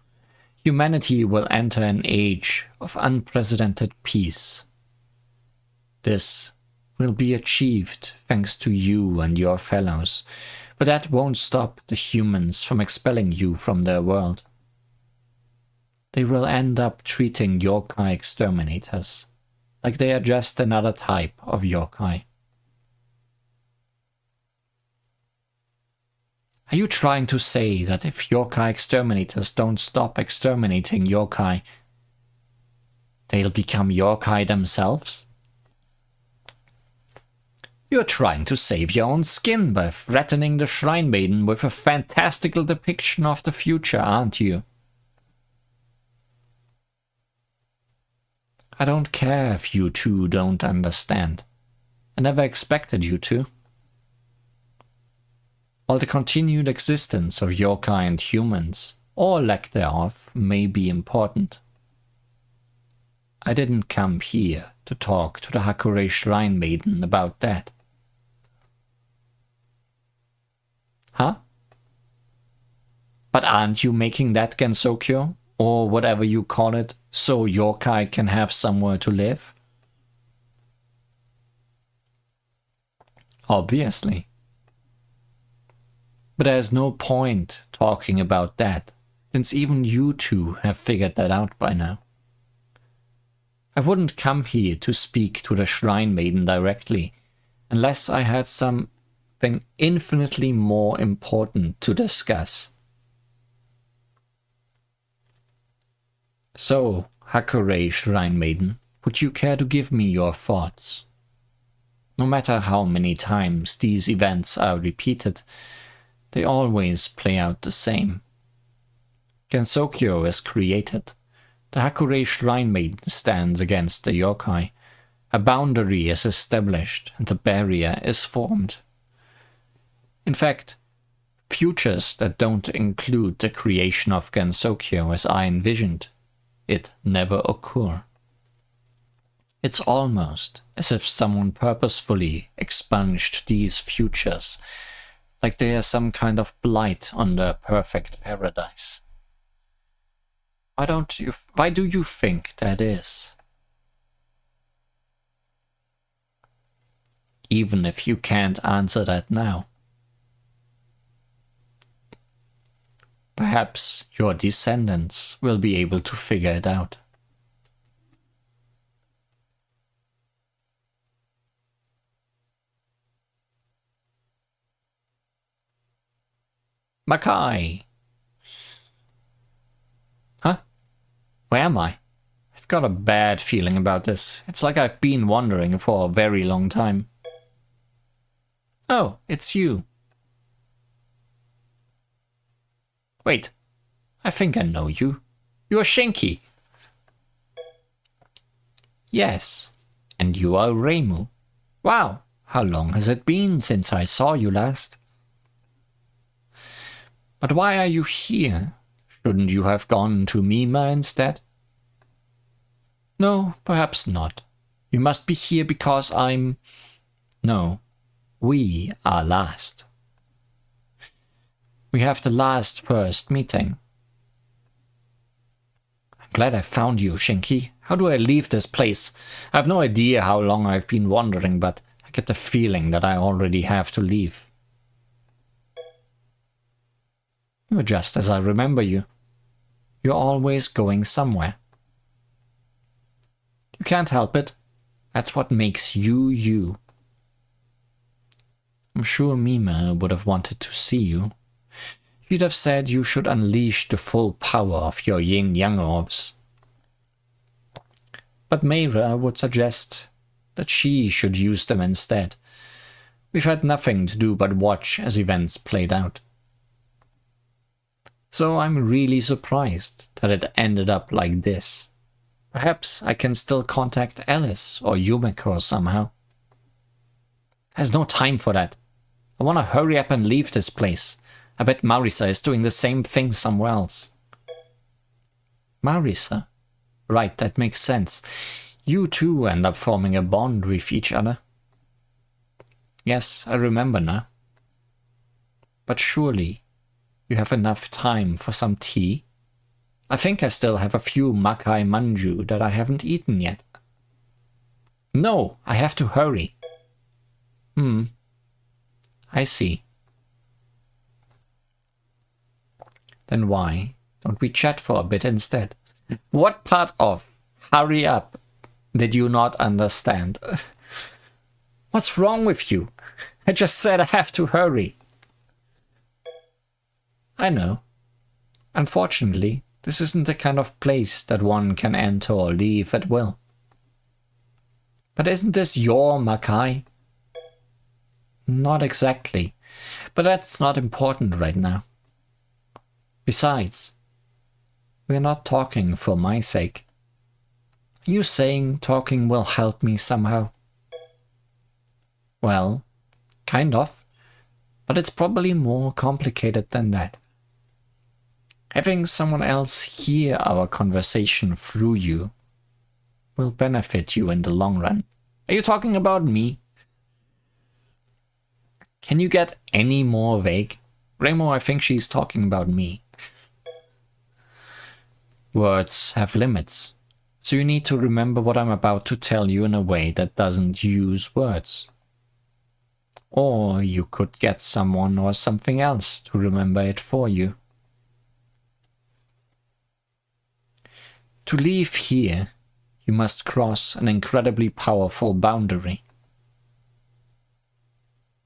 Speaker 1: humanity will enter an age of unprecedented peace. This will be achieved thanks to you and your fellows, but that won't stop the humans from expelling you from their world. They will end up treating yokai exterminators like they are just another type of yokai. Are you trying to say that if yokai exterminators don't stop exterminating yokai, they'll become yokai themselves? You're trying to save your own skin by threatening the Shrine Maiden with a fantastical depiction of the future, aren't you? I don't care if you two don't understand. I never expected you to. While the continued existence of yokai and humans, or lack thereof, may be important, I didn't come here to talk to the Hakurei Shrine Maiden about that. Huh? But aren't you making that Gensokyo? or whatever you call it, so yokai can have somewhere to live? Obviously. But there's no point talking about that, since even you two have figured that out by now. I wouldn't come here to speak to the Shrine Maiden directly, unless I had something infinitely more important to discuss. So, Hakurei Shrine Maiden, would you care to give me your thoughts? No matter how many times these events are repeated, they always play out the same. Gensokyo is created. The Hakurei Shrine Maiden stands against the yokai. A boundary is established and a barrier is formed. In fact, futures that don't include the creation of Gensokyo as I envisioned it never occur. It's almost as if someone purposefully expunged these futures, like they are some kind of blight on the perfect paradise. Why do you think that is? Even if you can't answer that now. Perhaps your descendants will be able to figure it out. Makai! Huh? Where am I? I've got a bad feeling about this. It's like I've been wandering for a very long time. Oh, it's you. Wait, I think I know you. You're Shinki. Yes, and you are Reimu. Wow, how long has it been since I saw you last? But why are you here? Shouldn't you have gone to Mima instead? No, perhaps not. You must be here because I'm... No, we are last. We have the last first meeting. I'm glad I found you, Shinki. How do I leave this place? I have no idea how long I've been wandering, but I get the feeling that I already have to leave. You're just as I remember you. You're always going somewhere. You can't help it. That's what makes you, you. I'm sure Mima would have wanted to see you. She'd have said you should unleash the full power of your yin-yang orbs. But Meira would suggest that she should use them instead. We've had nothing to do but watch as events played out. So I'm really surprised that it ended up like this. Perhaps I can still contact Alice or Yumeko somehow. There's no time for that. I want to hurry up and leave this place. I bet Marisa is doing the same thing somewhere else. Marisa? Right, that makes sense. You two end up forming a bond with each other. Yes, I remember now. But surely you have enough time for some tea? I think I still have a few makai manju that I haven't eaten yet. No, I have to hurry. I see. Then why don't we chat for a bit instead? What part of hurry up did you not understand? What's wrong with you? I just said I have to hurry. I know. Unfortunately, this isn't the kind of place that one can enter or leave at will. But isn't this your Makai? Not exactly, but that's not important right now. Besides, we're not talking for my sake. Are you saying talking will help me somehow? Well, kind of, but it's probably more complicated than that. Having someone else hear our conversation through you will benefit you in the long run. Are you talking about me? Can you get any more vague? Remo, I think she's talking about me. Words have limits, so you need to remember what I'm about to tell you in a way that doesn't use words. Or you could get someone or something else to remember it for you. To leave here, you must cross an incredibly powerful boundary.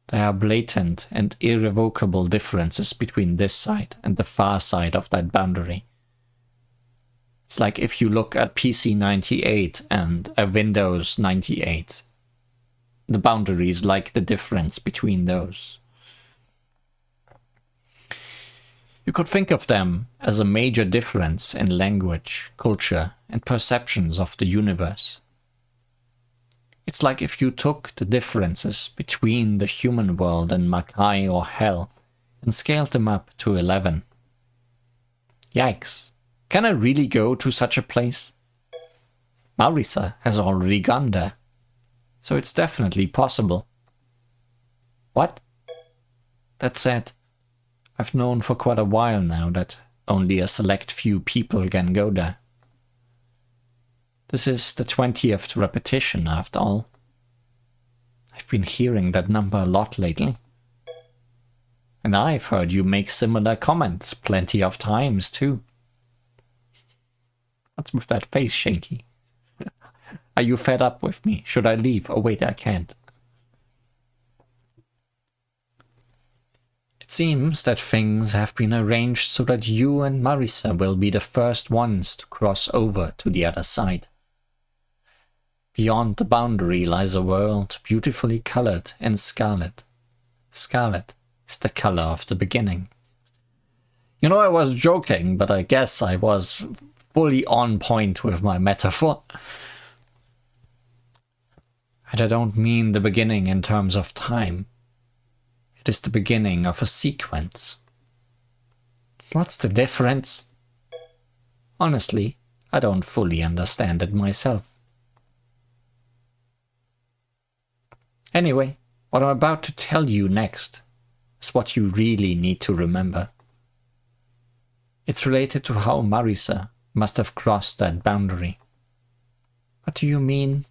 Speaker 1: There are blatant and irrevocable differences between this side and the far side of that boundary. It's like if you look at PC 98 and a Windows 98. The boundary is like the difference between those. You could think of them as a major difference in language, culture, and perceptions of the universe. It's like if you took the differences between the human world and Makai or Hell and scaled them up to 11. Yikes, can I really go to such a place? Marisa has already gone there, so it's definitely possible. What? That said, I've known for quite a while now that only a select few people can go there. This is the 20th repetition after all. I've been hearing that number a lot lately. And I've heard you make similar comments plenty of times too. What's with that face, Shanky? Are you fed up with me? Should I leave? Oh wait, I can't. It seems that things have been arranged so that you and Marisa will be the first ones to cross over to the other side. Beyond the boundary lies a world beautifully colored in scarlet. Scarlet is the color of the beginning. You know, I was joking, but I guess I was fully on point with my metaphor. And I don't mean the beginning in terms of time. It is the beginning of a sequence. What's the difference? Honestly, I don't fully understand it myself. Anyway, what I'm about to tell you next is what you really need to remember. It's related to how Marisa must have crossed that boundary. What do you mean?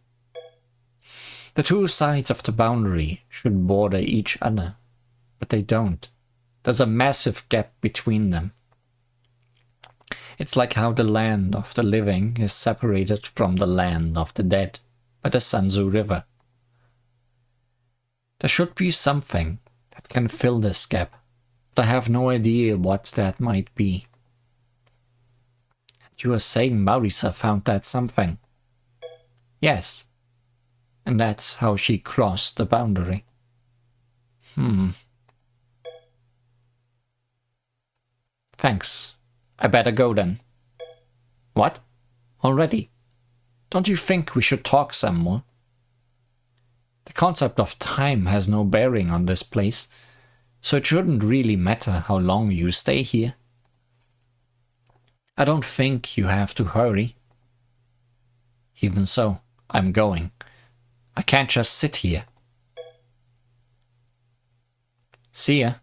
Speaker 1: The two sides of the boundary should border each other, but they don't. There's a massive gap between them. It's like how the land of the living is separated from the land of the dead by the Sanzu River. There should be something that can fill this gap, but I have no idea what that might be. And you are saying Marisa found that something? Yes. And that's how she crossed the boundary. Thanks. I better go then. What? Already? Don't you think we should talk some more? The concept of time has no bearing on this place, so it shouldn't really matter how long you stay here. I don't think you have to hurry. Even so, I'm going. I can't just sit here. See ya.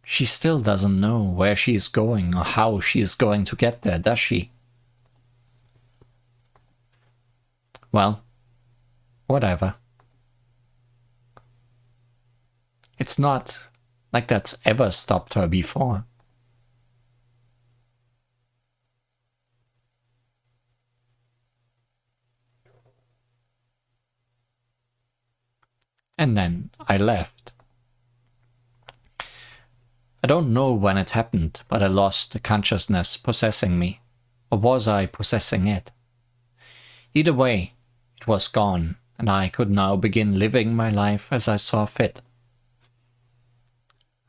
Speaker 1: She still doesn't know where she's going or how she's going to get there, does she? Well, whatever. It's not like that's ever stopped her before. And then I left. I don't know when it happened, but I lost the consciousness possessing me. Or was I possessing it? Either way, it was gone, and I could now begin living my life as I saw fit.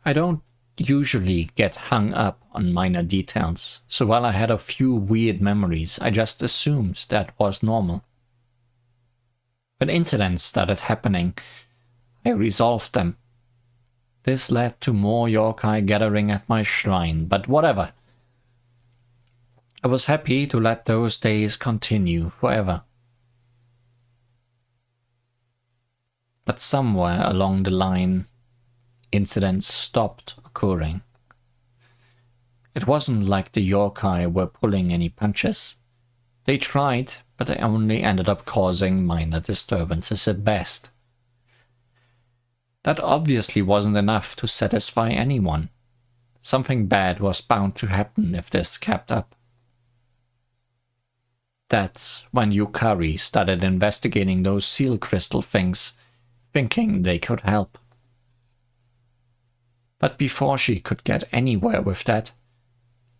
Speaker 1: I don't usually get hung up on minor details, so while I had a few weird memories, I just assumed that was normal. When incidents started happening, I resolved them. This led to more yokai gathering at my shrine, but whatever. I was happy to let those days continue forever. But somewhere along the line, incidents stopped occurring, It wasn't like the yokai were pulling any punches. They tried, but they only ended up causing minor disturbances at best. That obviously wasn't enough to satisfy anyone. Something bad was bound to happen if this kept up. That's when Yukari started investigating those seal crystal things, thinking they could help. But before she could get anywhere with that,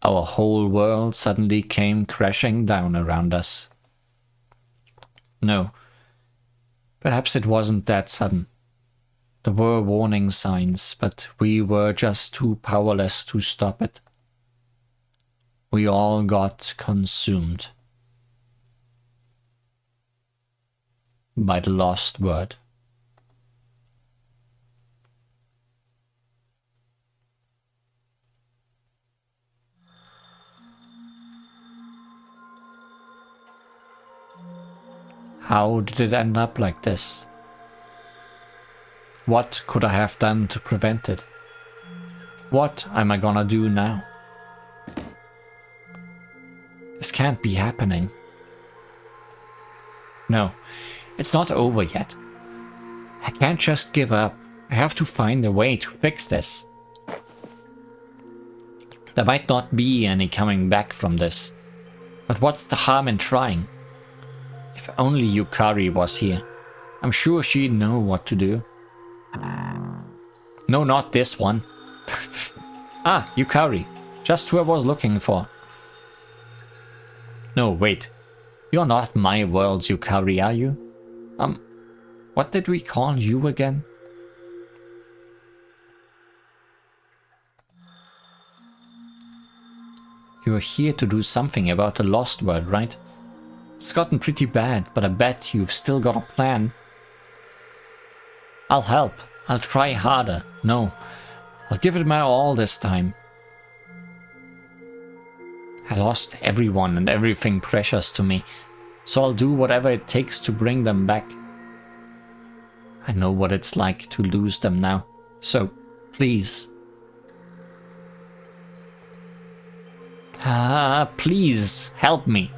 Speaker 1: our whole world suddenly came crashing down around us. No, perhaps it wasn't that sudden. There were warning signs, but we were just too powerless to stop it. We all got consumed by the lost word. How did it end up like this? What could I have done to prevent it? What am I gonna do now? This can't be happening. No, it's not over yet. I can't just give up. I have to find a way to fix this. There might not be any coming back from this, but what's the harm in trying? If only Yukari was here. I'm sure she'd know what to do. No, not this one. Ah, Yukari. Just who I was looking for. No, wait. You're not my world's Yukari, are you? What did we call you again? You're here to do something about the lost word, right? It's gotten pretty bad, but I bet you've still got a plan. I'll help. I'll try harder. No, I'll give it my all this time. I lost everyone and everything precious to me, so I'll do whatever it takes to bring them back. I know what it's like to lose them now, so please. Please help me.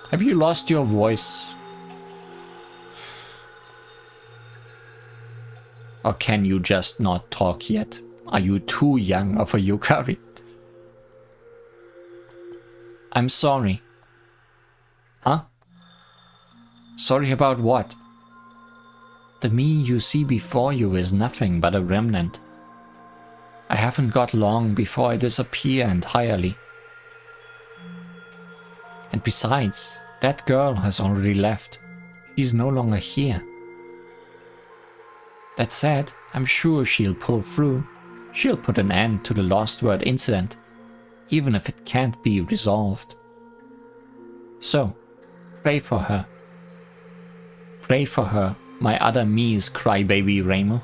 Speaker 1: Have you lost your voice? Or can you just not talk yet? Are you too young of a Yukari? I'm sorry. Huh? Sorry about what? The me you see before you is nothing but a remnant. I haven't got long before I disappear entirely. And besides, that girl has already left. She's no longer here. That said, I'm sure she'll pull through. She'll put an end to the Lost Word incident, even if it can't be resolved. So, pray for her. Pray for her, my other me's crybaby Reimu.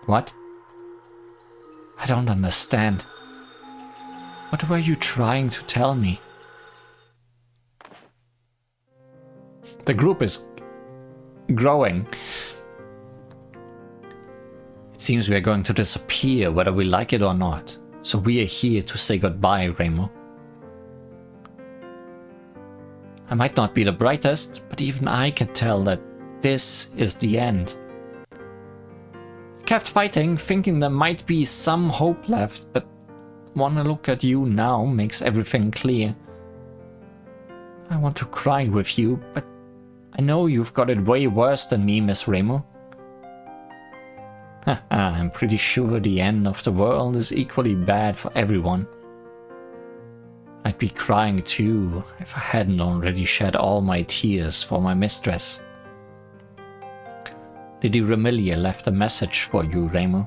Speaker 1: What? I don't understand. What were you trying to tell me? The group is growing. It seems we are going to disappear whether we like it or not. So we are here to say goodbye, Reimu. I might not be the brightest, but even I can tell that this is the end. I kept fighting, thinking there might be some hope left, but one look at you now makes everything clear. I want to cry with you, but I know you've got it way worse than me, Miss Reimu. I'm pretty sure the end of the world is equally bad for everyone. I'd be crying too if I hadn't already shed all my tears for my mistress. Lady Remilia left a message for you, Reimu.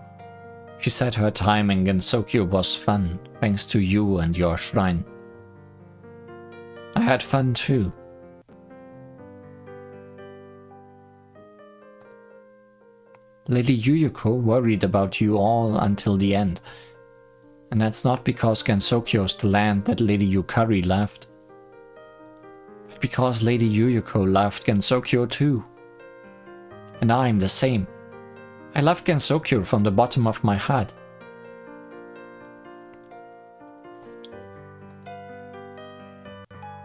Speaker 1: She said her time in Gensokyo was fun, thanks to you and your shrine. I had fun too. Lady Yuyuko worried about you all until the end. And that's not because Gensokyo's the land that Lady Yukari left. Because Lady Yuyuko loved Gensokyo too. And I'm the same. I love Gensokyo from the bottom of my heart.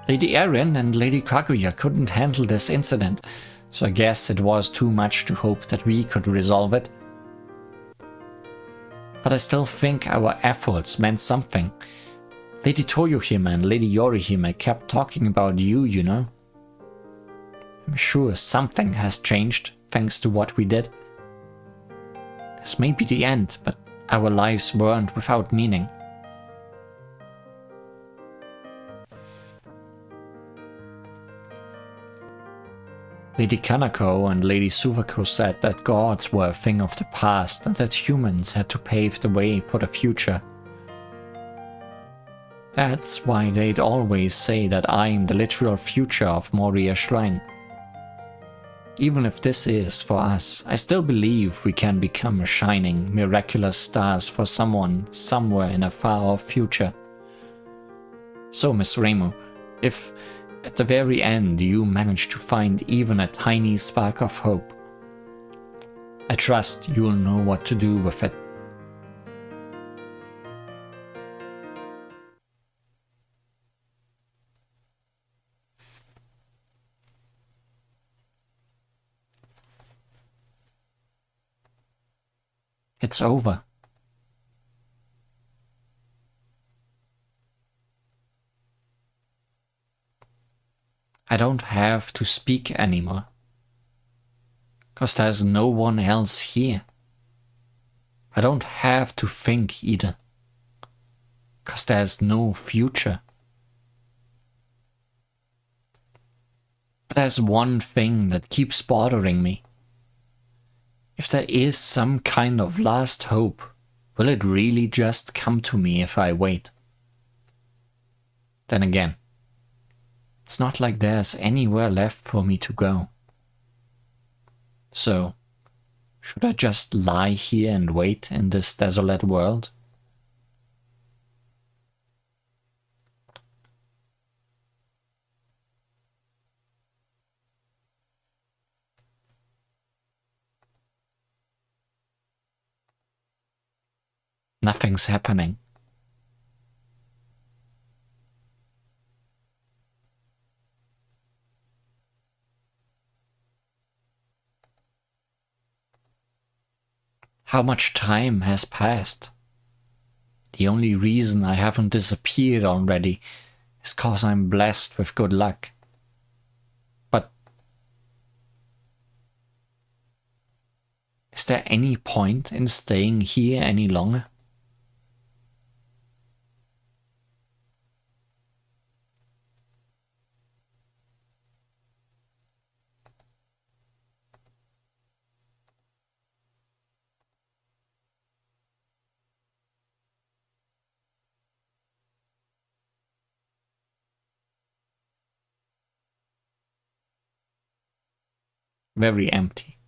Speaker 1: Lady Erin and Lady Kaguya couldn't handle this incident, so I guess it was too much to hope that we could resolve it. But I still think our efforts meant something. Lady Toyohime and Lady Yorihime kept talking about you, you know. I'm sure something has changed thanks to what we did. This may be the end, but our lives weren't without meaning. Lady Kanako and Lady Suvako said that gods were a thing of the past and that humans had to pave the way for the future. That's why they'd always say that I'm the literal future of Moria Shrine. Even if this is for us, I still believe we can become shining, miraculous stars for someone somewhere in a far-off future. So, Miss Reimu, if at the very end you manage to find even a tiny spark of hope, I trust you'll know what to do with it. It's over. I don't have to speak anymore, 'cause there's no one else here. I don't have to think either, 'cause there's no future. But there's one thing that keeps bothering me. If there is some kind of last hope, will it really just come to me if I wait? Then again, it's not like there's anywhere left for me to go. So, should I just lie here and wait in this desolate world? Nothing's happening. How much time has passed? The only reason I haven't disappeared already is 'cause I'm blessed with good luck. But is there any point in staying here any longer? Very empty.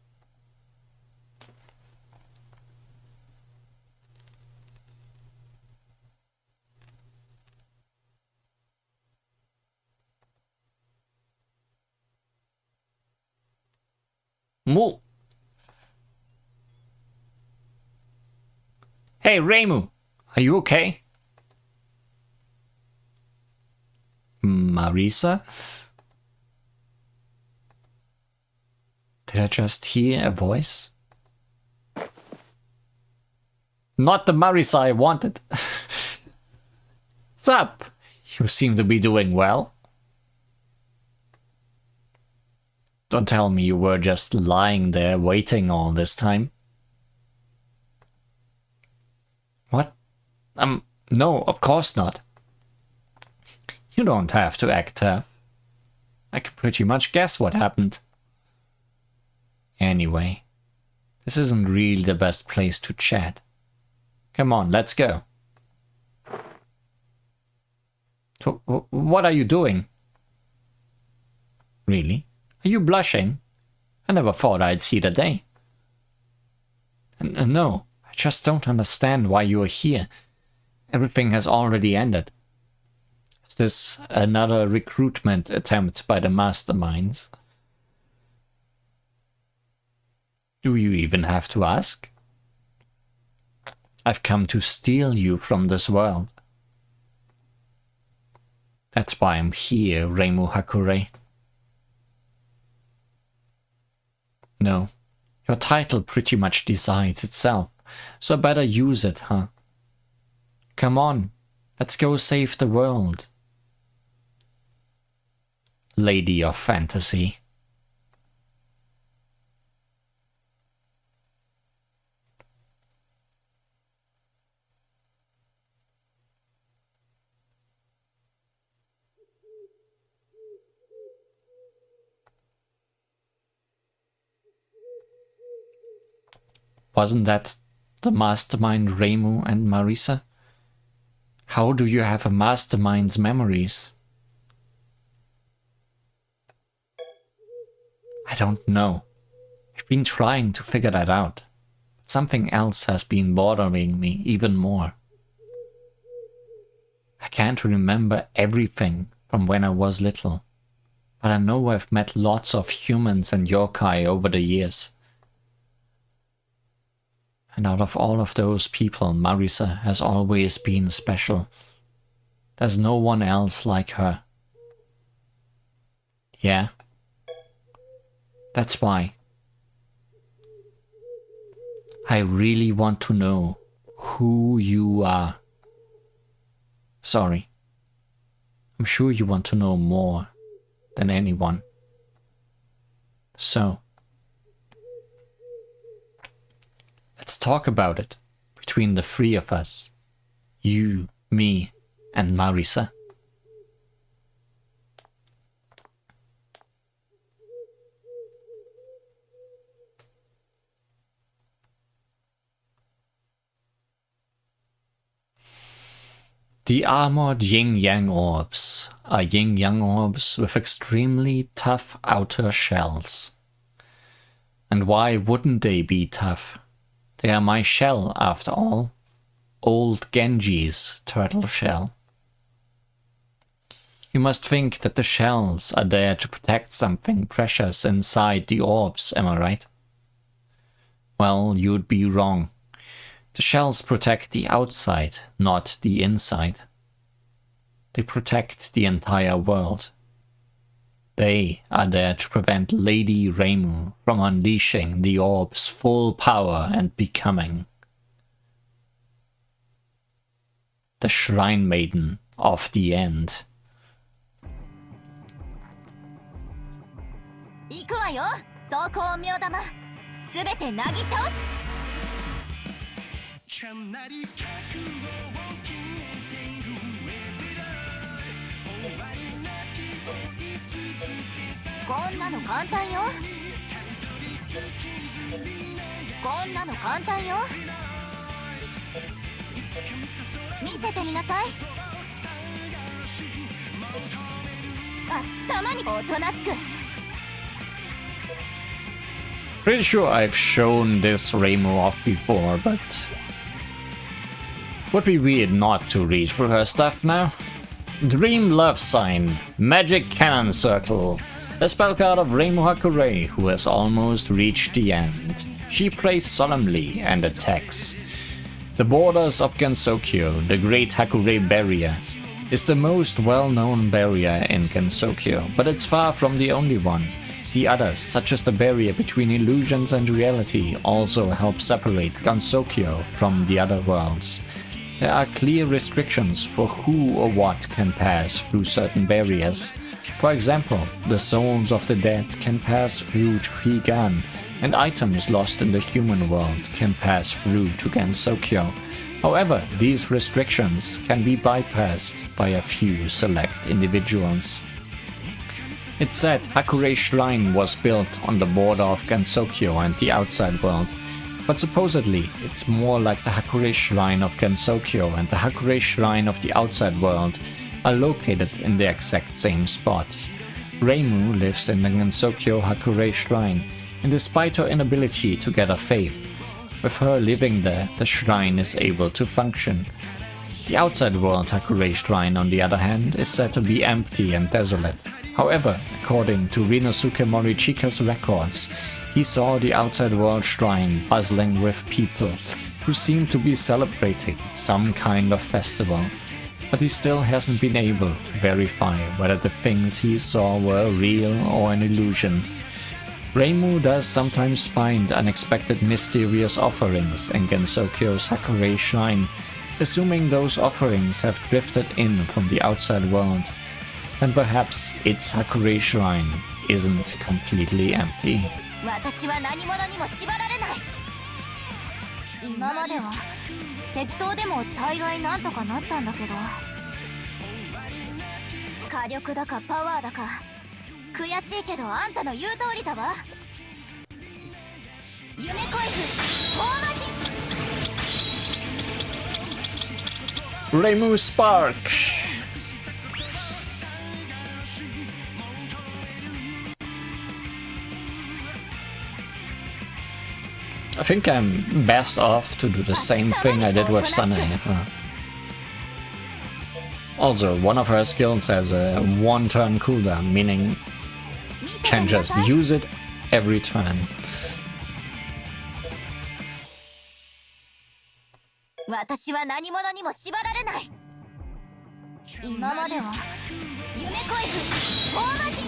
Speaker 1: Moo! Hey, Reimu! Are you okay? Marisa? Did I just hear a voice? Not the Marisa I wanted. What's up? You seem to be doing well. Don't tell me you were just lying there waiting all this time. What? No, of course not. You don't have to act tough. I can pretty much guess what happened. Anyway, this isn't really the best place to chat. Come on, let's go. What are you doing? Really? Are you blushing? I never thought I'd see the day. No, I just don't understand why you are here. Everything has already ended. Is this another recruitment attempt by the masterminds? Do you even have to ask? I've come to steal you from this world. That's why I'm here, Reimu Hakure. No, your title pretty much decides itself, so better use it, huh? Come on, let's go save the world. Lady of Fantasy. Wasn't that the mastermind Reimu and Marisa? How do you have a mastermind's memories? I don't know. I've been trying to figure that out. But something else has been bothering me even more. I can't remember everything from when I was little, but I know I've met lots of humans and yokai over the years. And out of all of those people, Marisa has always been special. There's no one else like her. Yeah. That's why. I really want to know who you are. Sorry. I'm sure you want to know more than anyone. So, let's talk about it between the three of us. You, me, and Marisa. The armored yin-yang orbs are yin-yang orbs with extremely tough outer shells. And why wouldn't they be tough? They are my shell, after all. Old Genji's turtle shell. You must think that the shells are there to protect something precious inside the orbs, am I right? Well, you'd be wrong. The shells protect the outside, not the inside. They protect the entire world. They are there to prevent Lady Reimu from unleashing the orb's full power and becoming the Shrine Maiden of the End.
Speaker 3: 行くわよ、装甲妙玉。すべてなぎ倒す。こんなの簡単よ。こんなの簡単よ。見せてみなさい。あ、たまにおとなしく。
Speaker 1: Pretty sure I've shown this Reimu off before, but would be weird not to read through her stuff now. Dream Love Sign, Magic Canon Circle, a spell card of Reimu Hakure who has almost reached the end. She prays solemnly and attacks. The borders of Gensokyo, the Great Hakure Barrier, is the most well-known barrier in Gensokyo, but it's far from the only one. The others, such as the barrier between illusions and reality, also help separate Gensokyo from the other worlds. There are clear restrictions for who or what can pass through certain barriers. For example, the souls of the dead can pass through to Higan, and items lost in the human world can pass through to Gensokyo. However, these restrictions can be bypassed by a few select individuals. It's said Hakure Shrine was built on the border of Gensokyo and the outside world, but supposedly it's more like the Hakure Shrine of Gensokyo and the Hakure Shrine of the outside world are located in the exact same spot. Reimu lives in the Gensokyo Hakure Shrine, and despite her inability to gather faith, with her living there, the shrine is able to function. The outside world Hakurei Shrine, on the other hand, is said to be empty and desolate. However, according to Rinosuke Morichika's records, he saw the outside world shrine buzzing with people who seem to be celebrating some kind of festival, but he still hasn't been able to verify whether the things he saw were real or an illusion. Reimu does sometimes find unexpected mysterious offerings in Gensokyo's Hakurei Shrine, assuming those offerings have drifted in from the outside world, and perhaps its Hakurei Shrine isn't completely empty.
Speaker 3: 私は何者にも縛られない。今までは適当でも大概なんとかなったんだけど、火力だかパワーだか悔しいけどあんたの言う通りだわ。夢コイズ大マジ
Speaker 1: Reimu Spark! I think I'm best off to do the same thing I did with Sanae. Also, one of her skills has a one-turn cooldown, meaning can just use it every turn.
Speaker 3: 私は何者にも縛られない。今までは夢コイズ大マジ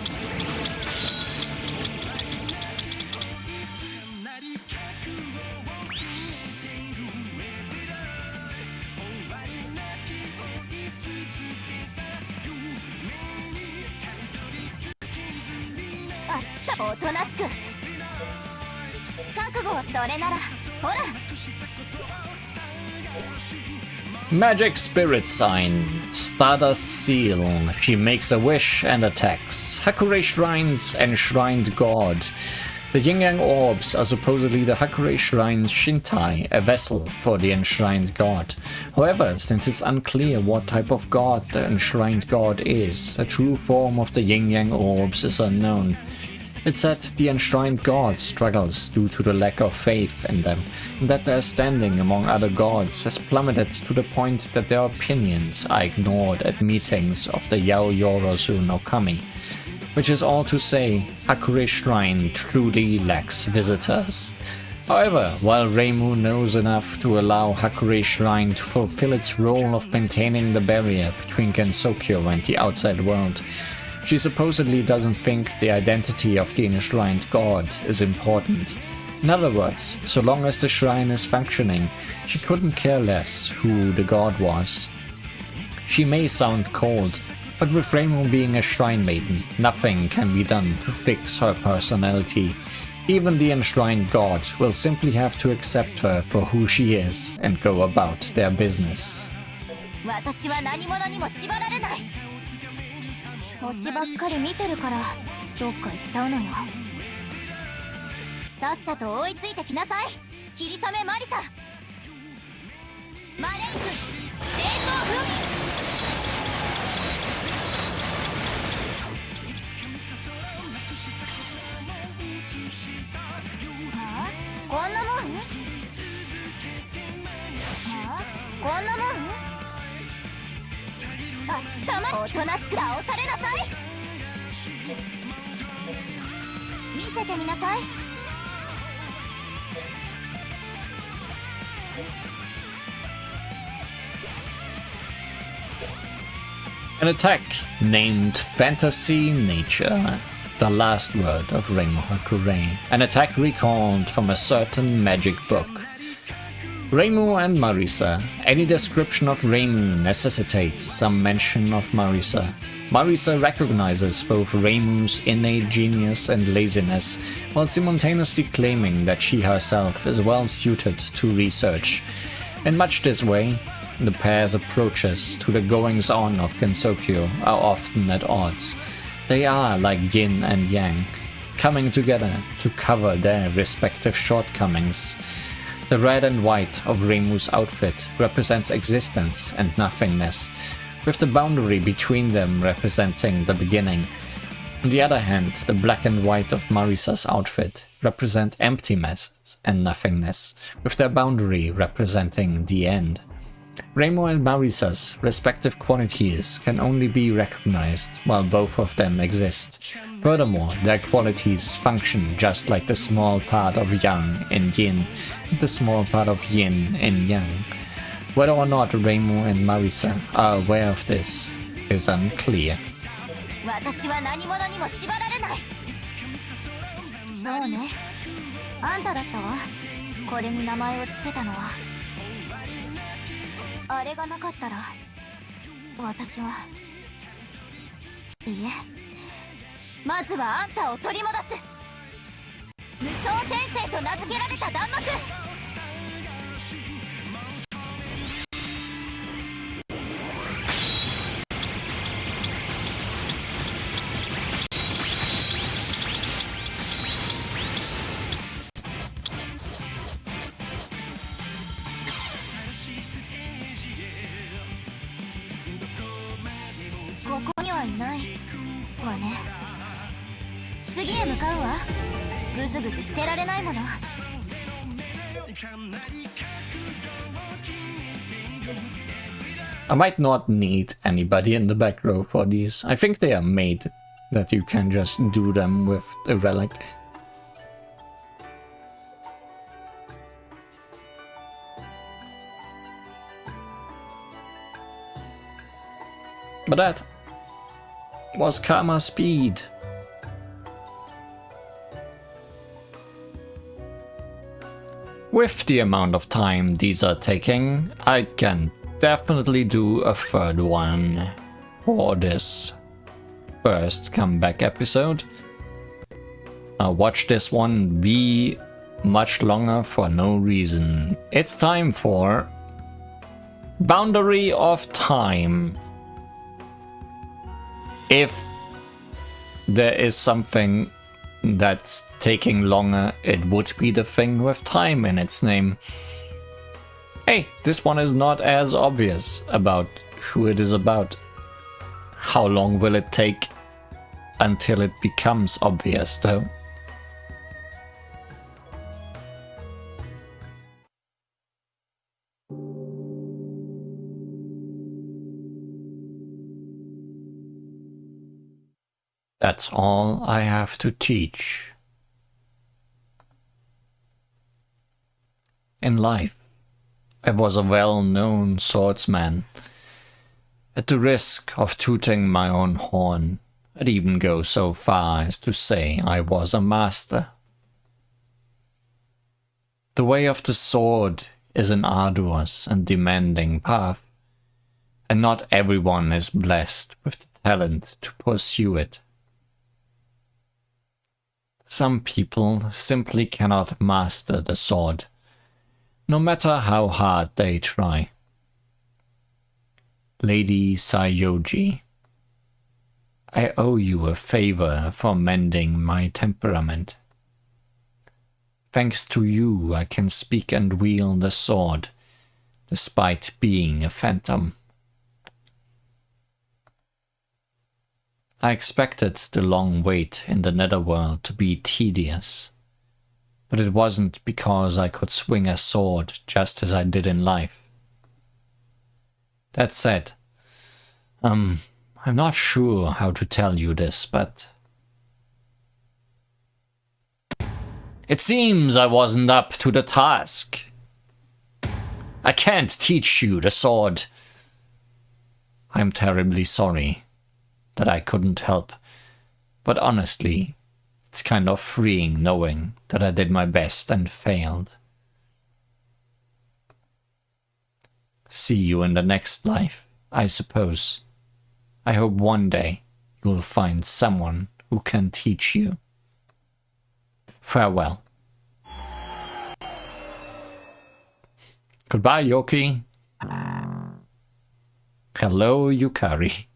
Speaker 3: おとなしく覚悟はそれならほら
Speaker 1: Magic Spirit Sign, Stardust Seal. She makes a wish and attacks. Hakurei Shrine's Enshrined God. The Yin-Yang Orbs are supposedly the Hakurei Shrine's Shintai, a vessel for the Enshrined God. However, since it's unclear what type of god the Enshrined God is, the true form of the Yin-Yang Orbs is unknown. It's said the Enshrined God struggles due to the lack of faith in them, and that their standing among other gods has plummeted to the point that their opinions are ignored at meetings of the Yaoyorozu no Kami. Which is all to say, Hakurei Shrine truly lacks visitors. However, while Reimu knows enough to allow Hakurei Shrine to fulfill its role of maintaining the barrier between Gensokyo and the outside world, she supposedly doesn't think the identity of the enshrined god is important. In other words, so long as the shrine is functioning, she couldn't care less who the god was. She may sound cold, but with Reimu being a shrine maiden, nothing can be done to fix her personality. Even the enshrined god will simply have to accept her for who she is and go about their business.
Speaker 3: 私は何者にも縛られない。星ばっかり見てるからどっか行っちゃうのよ。さっさと追いついてきなさい。霧雨マリサ。マレイク冷凍封印。ああ、こんなもん？ああ、こんなもん？あ、たまおとなしく倒されなさい。見せてみなさい。
Speaker 1: An attack named Fantasy Nature, the last word of Reimu Hakurei. An attack recalled from a certain magic book. Reimu and Marisa. Any description of Reimu necessitates some mention of Marisa. Marisa recognizes both Reimu's innate genius and laziness, while simultaneously claiming that she herself is well suited to research. In much this way, the pair's approaches to the goings-on of Gensokyo are often at odds. They are like yin and yang, coming together to cover their respective shortcomings. The red and white of Reimu's outfit represents existence and nothingness, with the boundary between them representing the beginning. On the other hand, the black and white of Marisa's outfit represent emptiness and nothingness, with their boundary representing the end. Reimu and Marisa's respective qualities can only be recognized while both of them exist. Furthermore, their qualities function just like the small part of yang in yin, and the small part of yin in yang. Whether or not Reimu and Marisa are aware of this is unclear.
Speaker 3: 私は何者にも縛られない。そうね、あんただったわ。これに名前を付けたのは。あれがなかったら私は。いいえ、まずはあんたを取り戻す。無双転生と名付けられた弾幕。ここにはいないわね。次へ向かうわ。ぐずぐずしてられないもの。
Speaker 1: I might not need anybody in the back row for these. I think they are made that you can just do them with a relic. But that was Karma Speed. With the amount of time these are taking, I can definitely do a third one for this first comeback episode. I'll watch this one be much longer for no reason. It's time for Boundary of Time. If there is something that's taking longer, it would be the thing with time in its name. Hey, this one is not as obvious about who it is about. How long will it take until it becomes obvious, though? That's all I have to teach. In life, I was a well-known swordsman. At the risk of tooting my own horn, I'd even go so far as to say I was a master. The way of the sword is an arduous and demanding path, and not everyone is blessed with the talent to pursue it. Some people simply cannot master the sword, no matter how hard they try. Lady Sayoji, I owe you a favor for mending my temperament. Thanks to you, I can speak and wield the sword, despite being a phantom. I expected the long wait in the netherworld to be tedious, but it wasn't because I could swing a sword just as I did in life. That said, I'm not sure how to tell you this, but it seems I wasn't up to the task. I can't teach you the sword. I'm terribly sorry that I couldn't help, but honestly, it's kind of freeing knowing that I did my best and failed. See you in the next life, I suppose. I hope one day you'll find someone who can teach you. Farewell. Goodbye, Yoki. Hello, Yukari.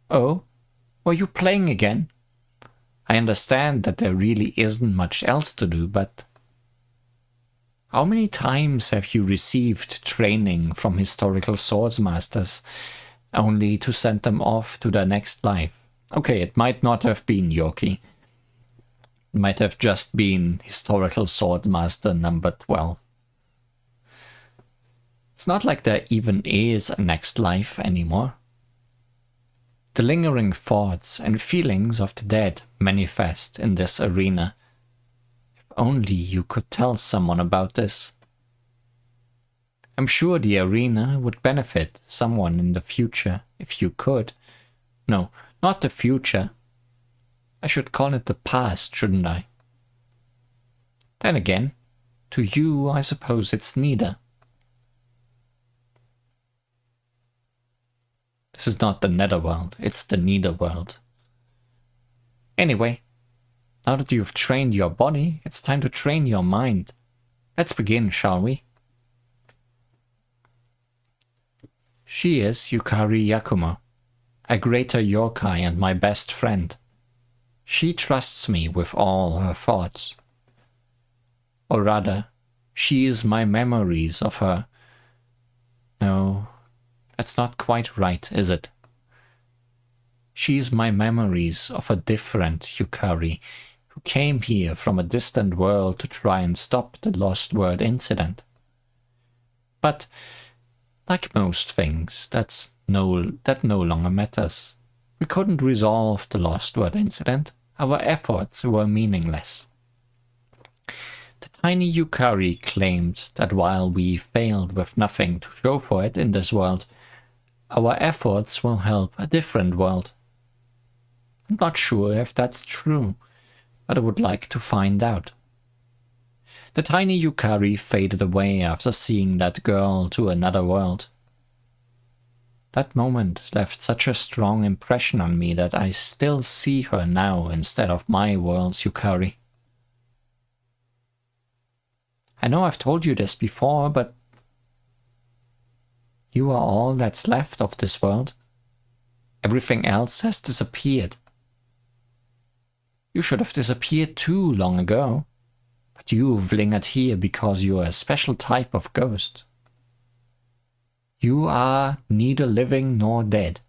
Speaker 1: Oh, were you playing again? I understand that there really isn't much else to do, but how many times have you received training from historical swordsmasters only to send them off to their next life? Okay, it might not have been Yoki. It might have just been historical swordmaster number 12. It's not like there even is a next life anymore. The lingering thoughts and feelings of the dead manifest in this arena. If only you could tell someone about this. I'm sure the arena would benefit someone in the future if you could. No, not the future. I should call it the past, shouldn't I? Then again, to you I suppose it's neither. This is not the netherworld, it's the netherworld. Anyway, now that you've trained your body, it's time to train your mind. Let's begin, shall we? She is Yukari Yakumo, a greater yokai and my best friend. She trusts me with all her thoughts. Or rather, she is my memories of her. No, that's not quite right, is it? She is my memories of a different Yukari who came here from a distant world to try and stop the LostWord incident. But like most things, that no longer matters. We couldn't resolve the LostWord incident. Our efforts were meaningless. The tiny Yukari claimed that while we failed with nothing to show for it in this world, our efforts will help a different world. I'm not sure if that's true, but I would like to find out. The tiny Yukari faded away after seeing that girl to another world. That moment left such a strong impression on me that I still see her now instead of my world's Yukari. I know I've told you this before, but you are all that's left of this world. Everything else has disappeared. You should have disappeared too long ago, but you've lingered here because you are a special type of ghost. You are neither living nor dead,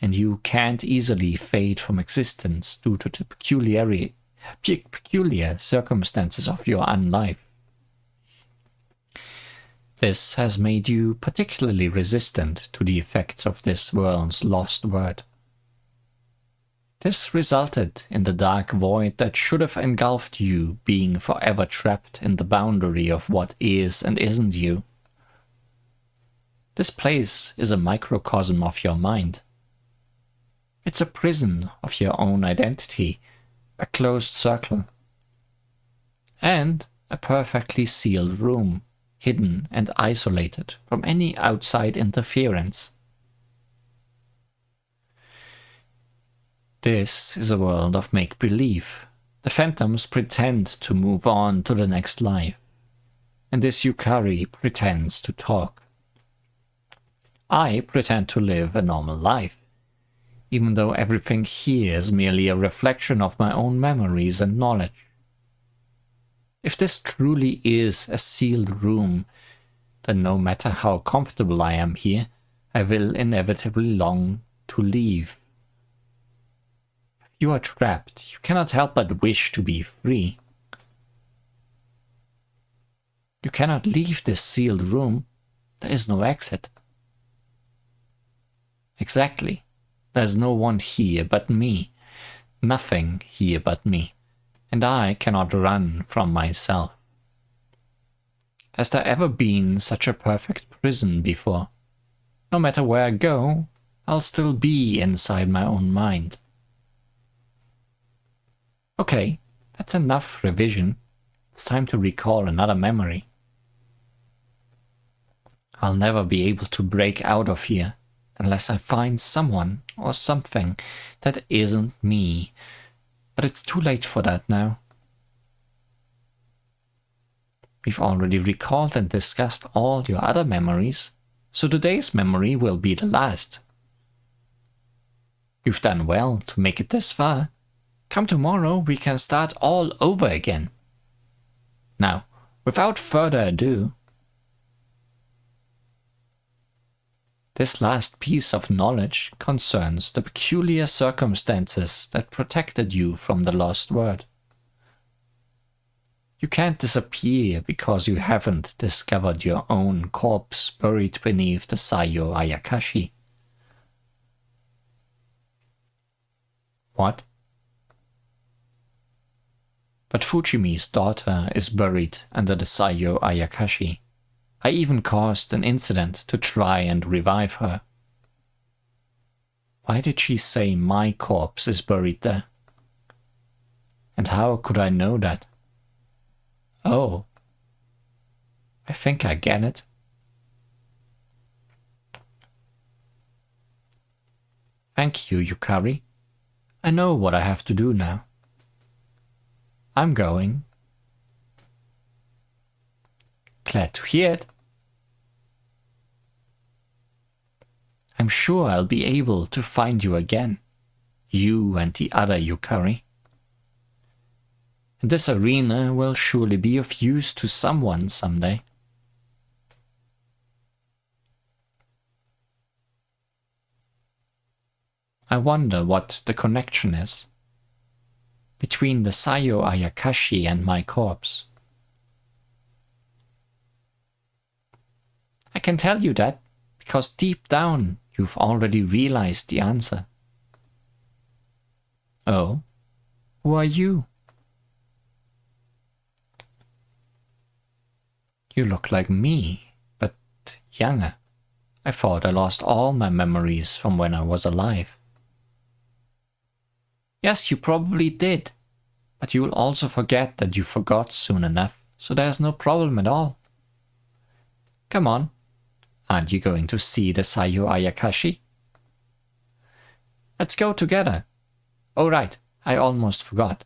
Speaker 1: and you can't easily fade from existence due to the peculiar circumstances of your unlife. This has made you particularly resistant to the effects of this world's lost word. This resulted in the dark void that should have engulfed you being forever trapped in the boundary of what is and isn't you. This place is a microcosm of your mind. It's a prison of your own identity, a closed circle, and a perfectly sealed room, hidden and isolated from any outside interference. This is a world of make-believe. The phantoms pretend to move on to the next life, and this Yukari pretends to talk. I pretend to live a normal life, even though everything here is merely a reflection of my own memories and knowledge. If this truly is a sealed room, then no matter how comfortable I am here, I will inevitably long to leave. If you are trapped, you cannot help but wish to be free. You cannot leave this sealed room. There is no exit. Exactly. There's no one here but me. Nothing here but me. And I cannot run from myself. Has there ever been such a perfect prison before? No matter where I go, I'll still be inside my own mind. Okay, that's enough revision. It's time to recall another memory. I'll never be able to break out of here unless I find someone or something that isn't me. But it's too late for that now. We've already recalled and discussed all your other memories, so today's memory will be the last. You've done well to make it this far. Come tomorrow, we can start all over again. Now, without further ado, this last piece of knowledge concerns the peculiar circumstances that protected you from the lost word. You can't disappear because you haven't discovered your own corpse buried beneath the Saiyo Ayakashi. What? But Fujimi's daughter is buried under the Saiyo Ayakashi. I even caused an incident to try and revive her. Why did she say my corpse is buried there? And how could I know that? Oh, I think I get it. Thank you, Yukari. I know what I have to do now. I'm going. Glad to hear it. I'm sure I'll be able to find you again, you and the other Yukari. This arena will surely be of use to someone someday. I wonder what the connection is between the Saiyo Ayakashi and my corpse. I can tell you that because deep down you've already realized the answer. Oh, who are you? You look like me, but younger. I thought I lost all my memories from when I was alive. Yes, you probably did, but you will also forget that you forgot soon enough, so there's no problem at all. Come on, aren't you going to see the Saiyo Ayakashi? Let's go together. Oh right, I almost forgot.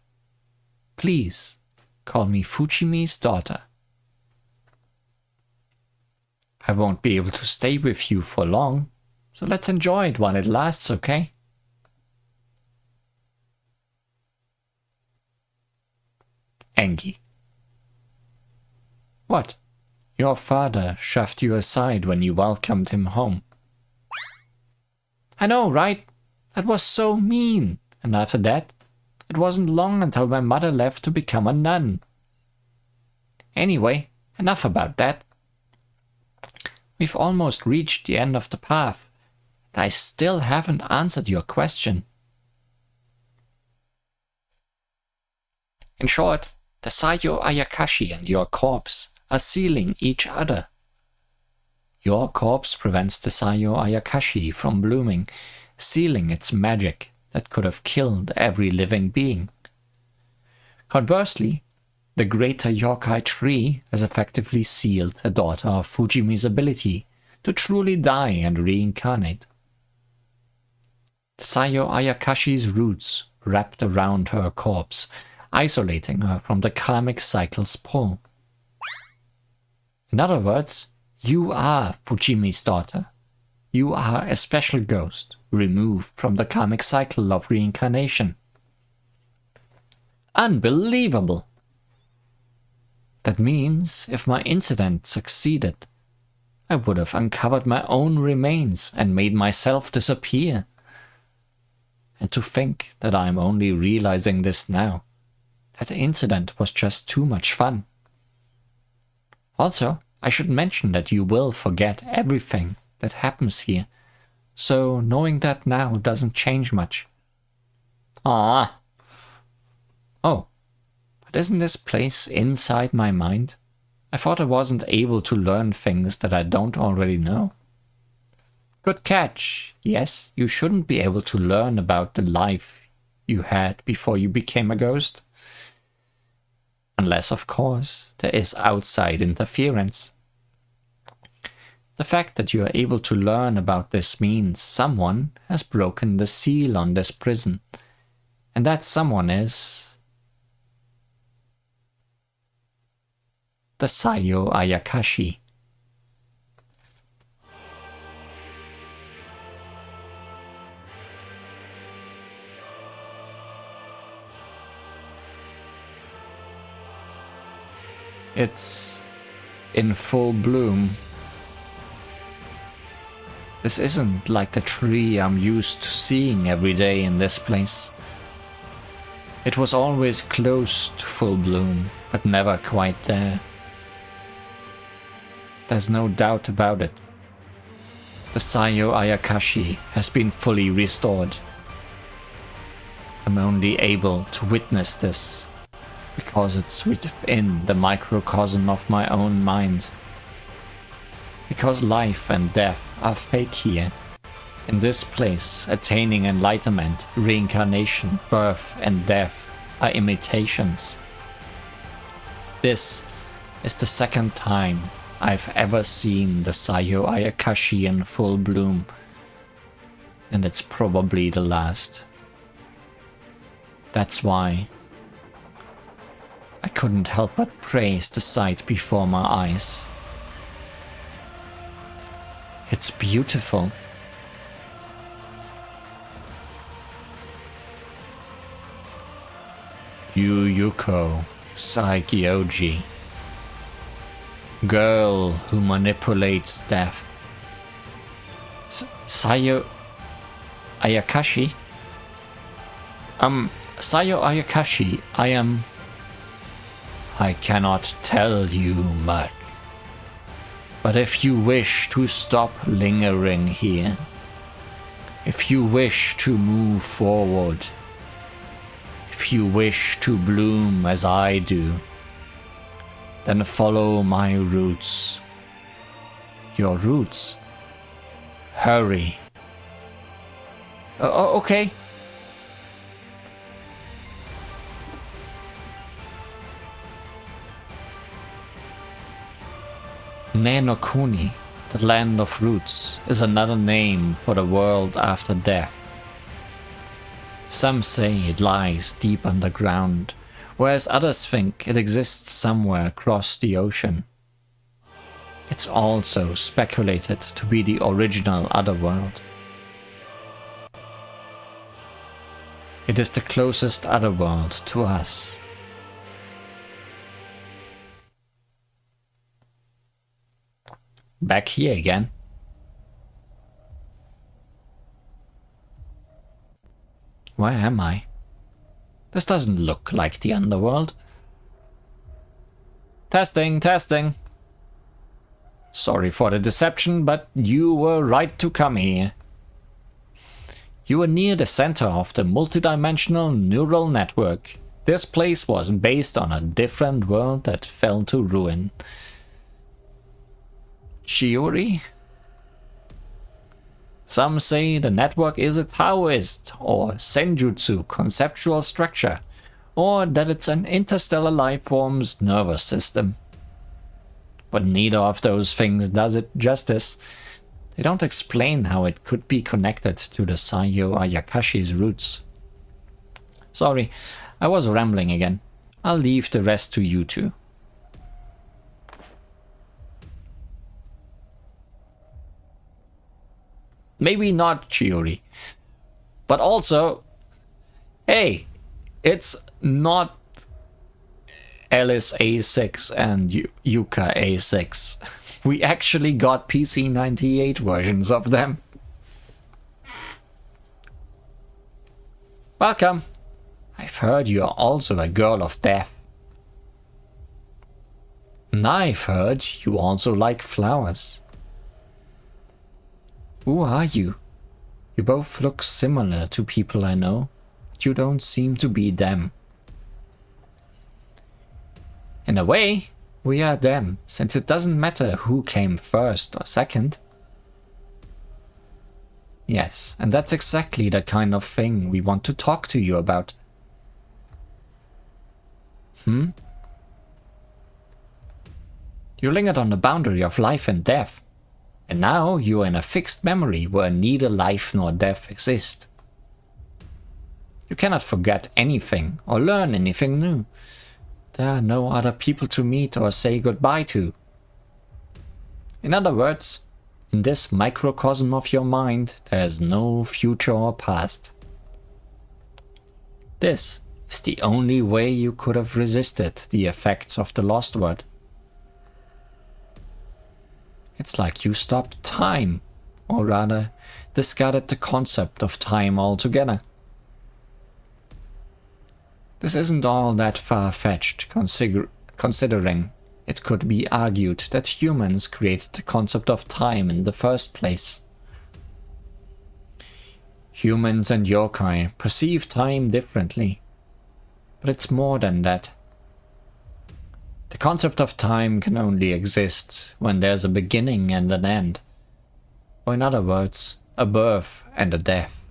Speaker 1: Please, call me Fujimi's daughter. I won't be able to stay with you for long, so let's enjoy it while it lasts, okay? Engi. What? Your father shoved you aside when you welcomed him home. I know, right? That was so mean. And after that, it wasn't long until my mother left to become a nun. Anyway, enough about that. We've almost reached the end of the path, and I still haven't answered your question. In short, the Saiyo Ayakashi and your corpse are sealing each other. Your corpse prevents the Saiyo Ayakashi from blooming, sealing its magic that could have killed every living being. Conversely, the greater yokai tree has effectively sealed a daughter of Fujimi's ability to truly die and reincarnate. The Saiyo Ayakashi's roots wrapped around her corpse, isolating her from the karmic cycle's pull. In other words, you are Fujimi's daughter. You are a special ghost, removed from the karmic cycle of reincarnation. Unbelievable! That means if my incident succeeded, I would have uncovered my own remains and made myself disappear. And to think that I'm only realizing this now, that incident was just too much fun. Also, I should mention that you will forget everything that happens here, so knowing that now doesn't change much. Ah. Oh. But isn't this place inside my mind? I thought I wasn't able to learn things that I don't already know. Good catch. Yes, you shouldn't be able to learn about the life you had before you became a ghost. Unless, of course, there is outside interference. The fact that you are able to learn about this means someone has broken the seal on this prison, and that someone is the Saiyo Ayakashi. It's in full bloom. This isn't like the tree I'm used to seeing every day in this place. It was always close to full bloom, but never quite there. There's no doubt about it. The Saiyo Ayakashi has been fully restored. I'm only able to witness this because it's within the microcosm of my own mind. Because life and death are fake here. In this place, attaining enlightenment, reincarnation, birth and death are imitations. This is the second time I've ever seen the Saiyo Ayakashi in full bloom, and it's probably the last. That's why I couldn't help but praise the sight before my eyes. It's beautiful. Yuyuko Saikyoji. Girl who manipulates death. Saiyo Ayakashi? Saiyo Ayakashi, I cannot tell you much. But if you wish to stop lingering here, if you wish to move forward, if you wish to bloom as I do, then follow my roots. Your roots? Hurry. Okay. Nenokuni, the land of roots, is another name for the world after death. Some say it lies deep underground, whereas others think it exists somewhere across the ocean. It's also speculated to be the original Otherworld. It is the closest Otherworld to us. Back here again. Where am I? This doesn't look like the underworld. Testing, testing. Sorry for the deception, but you were right to come here. You were near the center of the multidimensional neural network. This place was based on a different world that fell to ruin. Shiori? Some say the network is a Taoist or Senjutsu conceptual structure, or that it's an interstellar life form's nervous system. But neither of those things does it justice. They don't explain how it could be connected to the Saiyo Ayakashi's roots. Sorry, I was rambling again. I'll leave the rest to you two. Maybe not Chiori. But also, hey, it's not Alice A6 and Yuka A6. We actually got PC98 versions of them. Welcome. I've heard you're also a girl of death. And I've heard you also like flowers. Who are you? You both look similar to people I know, but you don't seem to be them. In a way, we are them, since it doesn't matter who came first or second. Yes, and that's exactly the kind of thing we want to talk to you about. You lingered on the boundary of life and death. And now you are in a fixed memory where neither life nor death exist. You cannot forget anything or learn anything new. There are no other people to meet or say goodbye to. In other words, in this microcosm of your mind, there is no future or past. This is the only way you could have resisted the effects of the lost word. It's like you stopped time, or rather, discarded the concept of time altogether. This isn't all that far-fetched, considering it could be argued that humans created the concept of time in the first place. Humans and yokai perceive time differently, but it's more than that. The concept of time can only exist when there's a beginning and an end, or in other words, a birth and a death.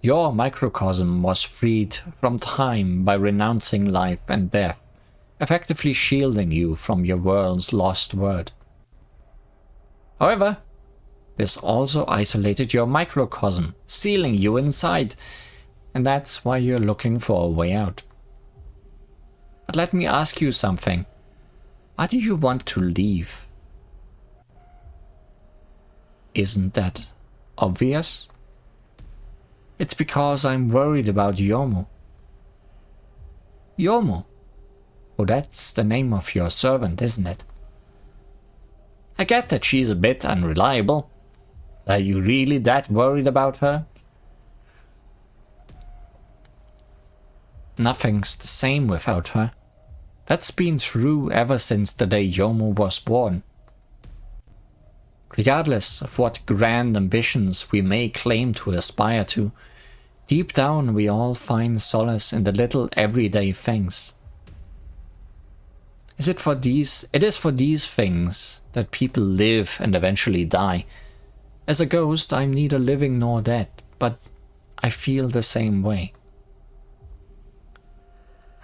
Speaker 1: Your microcosm was freed from time by renouncing life and death, effectively shielding you from your world's lost word. However, this also isolated your microcosm, sealing you inside, and that's why you're looking for a way out. But let me ask you something. Why do you want to leave? Isn't that obvious? It's because I'm worried about Yomo. Yomo? Oh, that's the name of your servant, isn't it? I get that she's a bit unreliable. Are you really that worried about her? Nothing's the same without her. That's been true ever since the day Yomo was born. Regardless of what grand ambitions we may claim to aspire to, deep down we all find solace in the little everyday things. It is for these things that people live and eventually die. As a ghost, I'm neither living nor dead, but I feel the same way.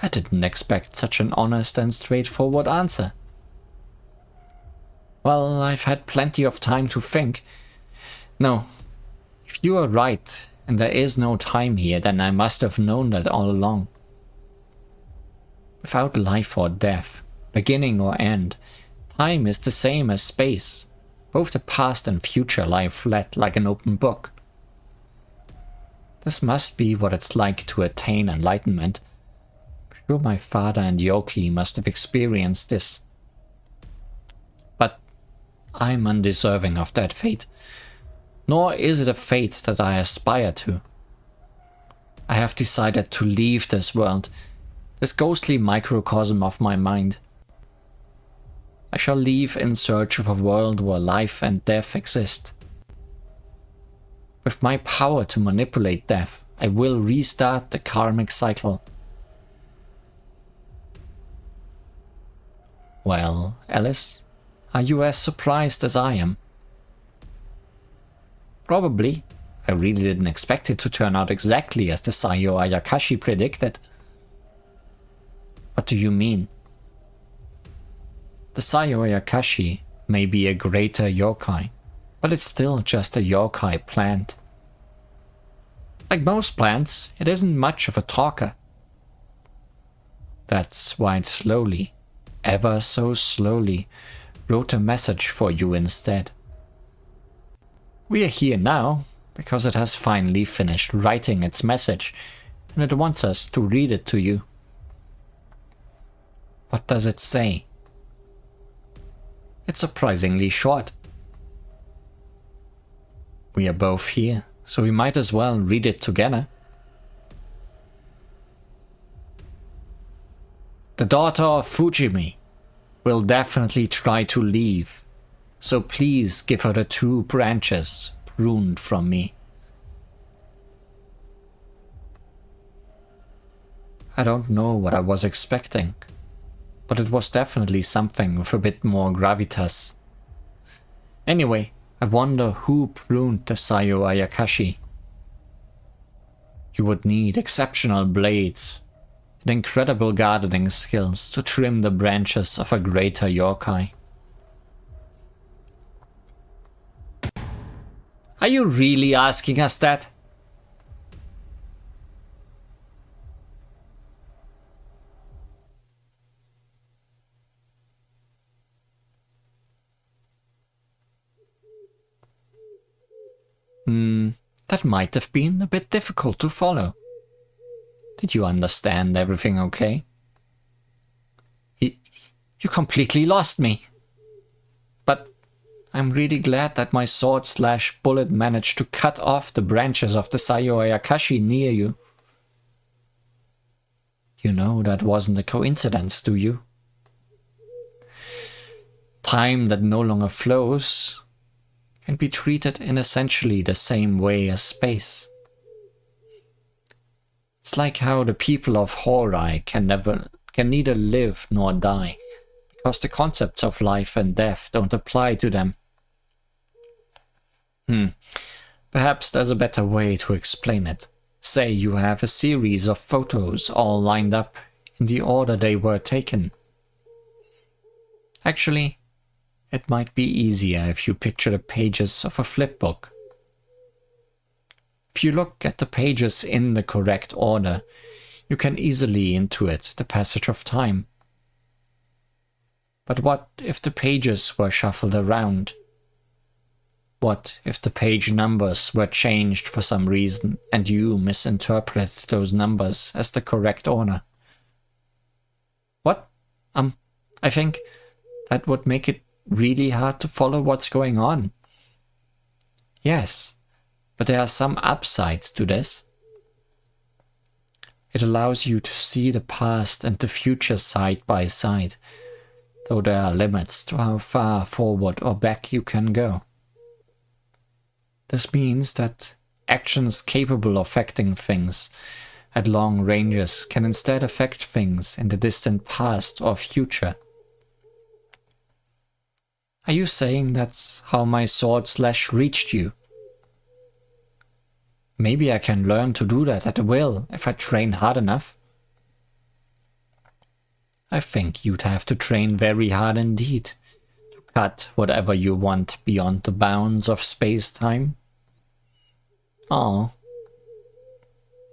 Speaker 1: I didn't expect such an honest and straightforward answer. Well, I've had plenty of time to think. No, if you are right and there is no time here, then I must have known that all along. Without life or death, beginning or end, time is the same as space. Both the past and future lie flat like an open book. This must be what it's like to attain enlightenment. I'm sure my father and Yoki must have experienced this. But I'm undeserving of that fate. Nor is it a fate that I aspire to. I have decided to leave this world, this ghostly microcosm of my mind. I shall leave in search of a world where life and death exist. With my power to manipulate death, I will restart the karmic cycle. Well, Alice, are you as surprised as I am? Probably. I really didn't expect it to turn out exactly as the Sayo Ayakashi predicted. What do you mean? The Sayo Ayakashi may be a greater yokai, but it's still just a yokai plant. Like most plants, it isn't much of a talker. That's why it slowly, ever so slowly, wrote a message for you instead. We are here now because it has finally finished writing its message, and it wants us to read it to you. What does it say? It's surprisingly short. We are both here, so we might as well read it together. The daughter of Fujimi will definitely try to leave, so please give her the 2 branches pruned from me. I don't know what I was expecting, but it was definitely something with a bit more gravitas. Anyway, I wonder who pruned the Sayo Ayakashi. You would need exceptional blades and incredible gardening skills to trim the branches of a greater yokai. Are you really asking us that? That might have been a bit difficult to follow. Did you understand everything okay? You completely lost me. But I'm really glad that my sword/bullet managed to cut off the branches of the Sayo Ayakashi near you. You know that wasn't a coincidence, do you? Time that no longer flows can be treated in essentially the same way as space. It's like how the people of Horai can neither live nor die, because the concepts of life and death don't apply to them. Perhaps there's a better way to explain it. Say you have a series of photos all lined up in the order they were taken. Actually, it might be easier if you picture the pages of a flipbook. If you look at the pages in the correct order, you can easily intuit the passage of time. But what if the pages were shuffled around? What if the page numbers were changed for some reason and you misinterpreted those numbers as the correct order? What? I think that would make it really hard to follow what's going on. Yes, but there are some upsides to this. It allows you to see the past and the future side by side, though there are limits to how far forward or back you can go. This means that actions capable of affecting things at long ranges can instead affect things in the distant past or future. Are you saying that's how my sword slash reached you? Maybe I can learn to do that at will if I train hard enough. I think you'd have to train very hard indeed to cut whatever you want beyond the bounds of space-time. Oh.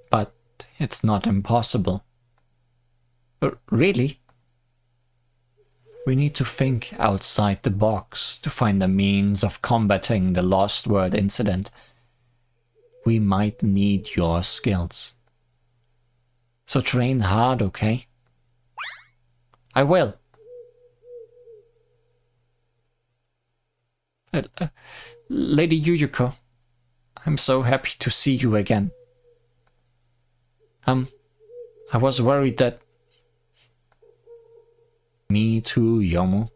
Speaker 1: But it's not impossible. Really? We need to think outside the box to find a means of combating the LostWord incident. We might need your skills. So train hard, okay? I will. Lady Yuyuko, I'm so happy to see you again. I was worried that... Me too, Yomo.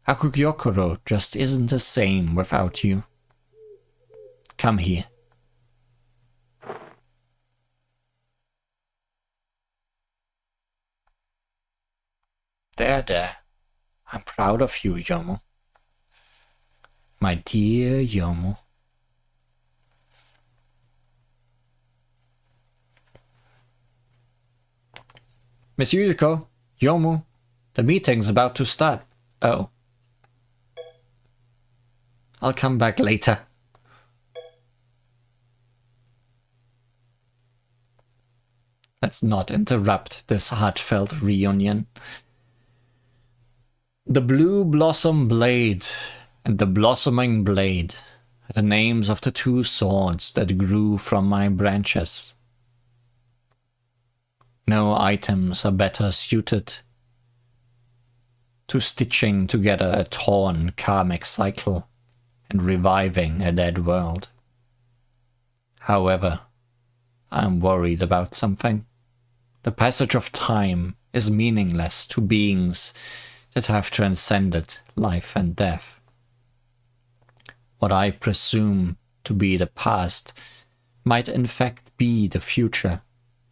Speaker 1: Hakugyokuro just isn't the same without you. Come here. There. I'm proud of you, Yomo. My dear Yomo. Miss Yuyuko, Yomo, the meeting's about to start. Oh. I'll come back later. Let's not interrupt this heartfelt reunion. The Blue Blossom Blade and the Blossoming Blade are the names of the two swords that grew from my branches. No items are better suited to stitching together a torn karmic cycle and reviving a dead world. However, I'm worried about something. The passage of time is meaningless to beings that have transcended life and death. What I presume to be the past might in fact be the future,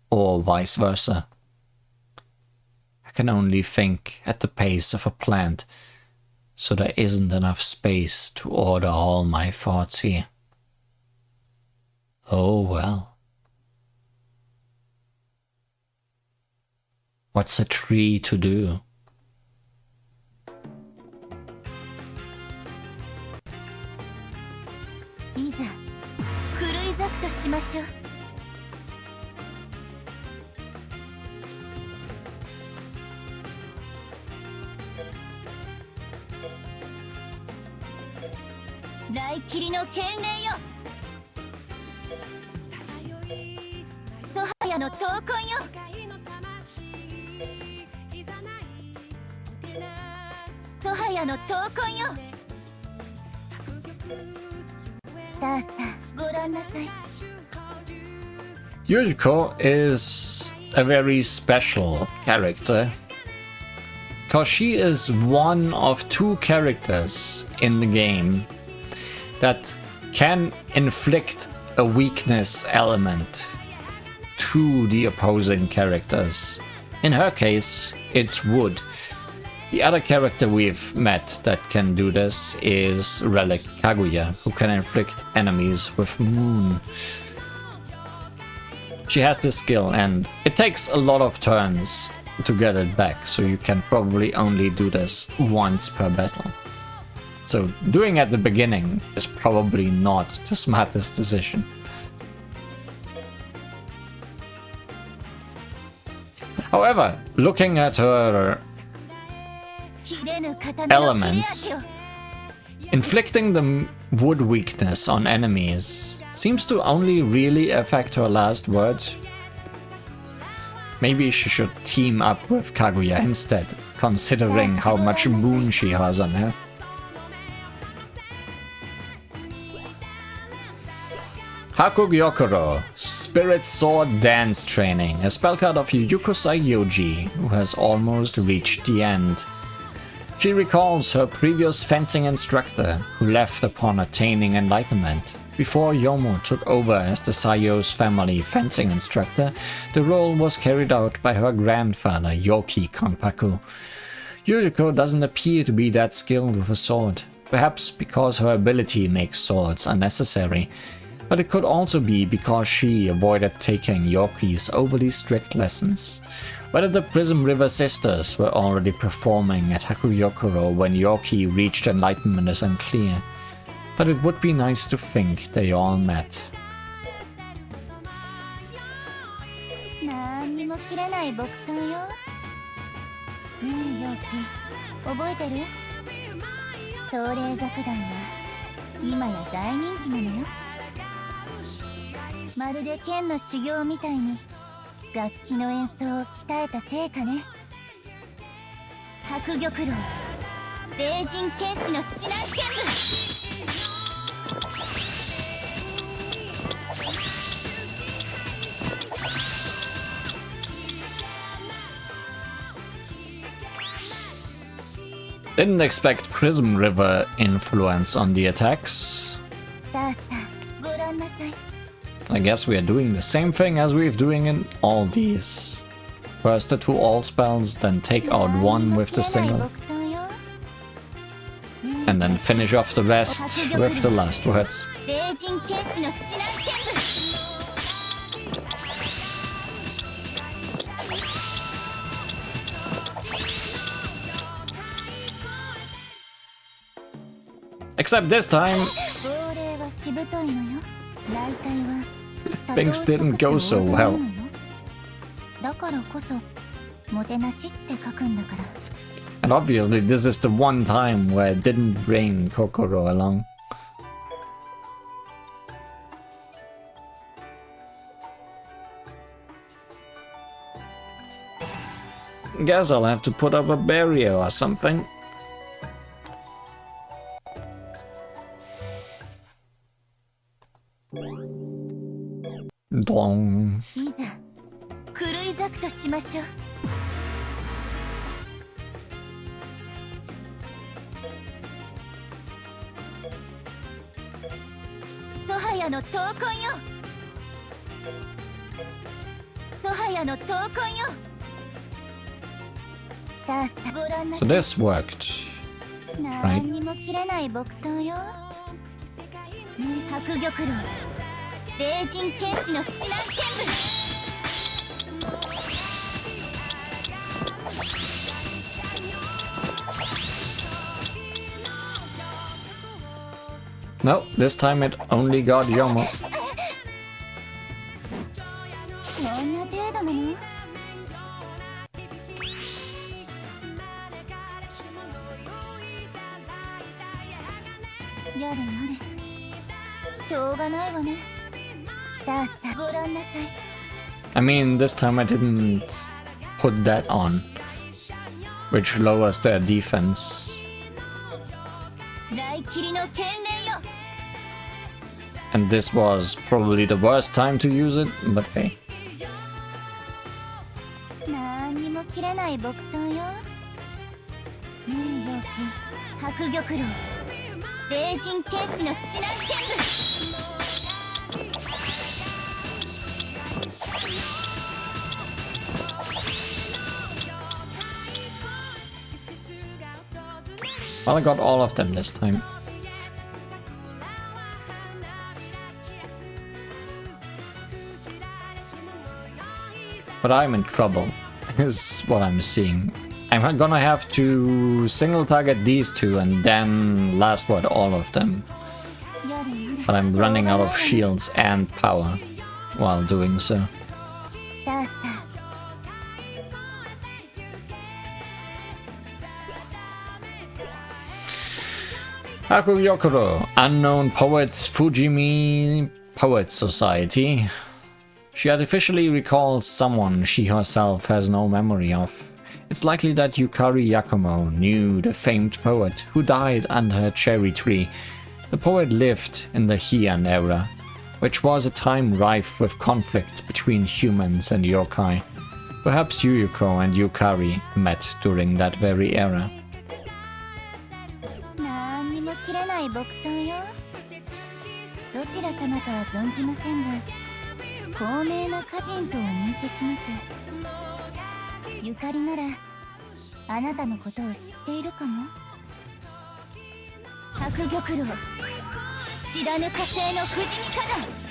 Speaker 1: or vice versa. I can only think at the pace of a plant, so there isn't enough space to order all my thoughts here. Oh well. What's a tree to do? Yujiko is a very special character, because she is one of 2 characters in the game that can inflict a weakness element to the opposing characters. In her case, it's wood. The other character we've met that can do this is Relic Kaguya, who can inflict enemies with moon. She has this skill and it takes a lot of turns to get it back, so you can probably only do this once per battle. So doing at the beginning is probably not the smartest decision. However, looking at her elements, inflicting the wood weakness on enemies seems to only really affect her last word. Maybe she should team up with Kaguya instead, considering how much moon she has on her. Hakugyokuro, Spirit Sword Dance Training, a spell card of Yukusai Yoji, who has almost reached the end. She recalls her previous fencing instructor, who left upon attaining enlightenment. Before Yomo took over as the Sayo's family fencing instructor, the role was carried out by her grandfather, Yoki Konpaku. Yuriko doesn't appear to be that skilled with a sword, perhaps because her ability makes swords unnecessary. But it could also be because she avoided taking Yoki's overly strict lessons. Whether the Prism River sisters were already performing at Hakugyokuro when Yoki reached enlightenment is unclear, but it would be nice to think they all met.
Speaker 3: 何にも切れない木刀よ。ねえ、陽気、覚えてる？壮麗楽団は今や大人気なのよ。まるで剣の修行みたいに楽器の演奏を鍛えた成果ね。白玉楼、霊人剣士の指南剣舞。
Speaker 1: Didn't expect Prism River influence on the attacks.
Speaker 3: さあさあ、ご覧なさい。
Speaker 1: I guess we are doing the same thing as we're doing in all these. First the 2 all spells, then take out one with the single, and then finish off the rest with the last words.
Speaker 3: 霊人剣士の指南剣舞。
Speaker 1: Except this time, things didn't go so well. And obviously this is the one time where I didn't bring Kokoro along. Guess I'll have to put up a barrier or something. Dong.
Speaker 3: いざ狂い咲くとしましょう。ソハヤの闘魂よ。ソハヤの闘魂よ。さあさあご覧な
Speaker 1: So this worked.
Speaker 3: 何にも切れない木刀よ。白玉楼。 霊人剣士の指南剣舞。
Speaker 1: No, this time it only got Yomo.
Speaker 3: こんな程度なの？やれやれ。しょうがないわね。
Speaker 1: I mean, this time I didn't put that on, which lowers their defense. And this was probably the worst time to use it, but hey.
Speaker 3: ない木刀よ。ねえ陽気、白玉露、霊人剣士の指南剣舞。
Speaker 1: Well, I got all of them this time. But I'm in trouble, is what I'm seeing. I'm gonna have to single target these two and then last word all of them. But I'm running out of shields and power while doing so. Hakuyokuro, unknown poets, Fujimi Poet Society. She artificially recalls someone she herself has no memory of. It's likely that Yukari Yakumo knew the famed poet who died under her cherry tree. The poet lived in the Heian era, which was a time rife with conflicts between humans and yokai. Perhaps Yuyuko and Yukari met during that very era.
Speaker 3: 切れない木刀よ。どちら様かは存じませんが、高名な歌人とお見受けします。ゆかりならあなたのことを知っているかも。白玉露、知らぬ火星の不死身火山。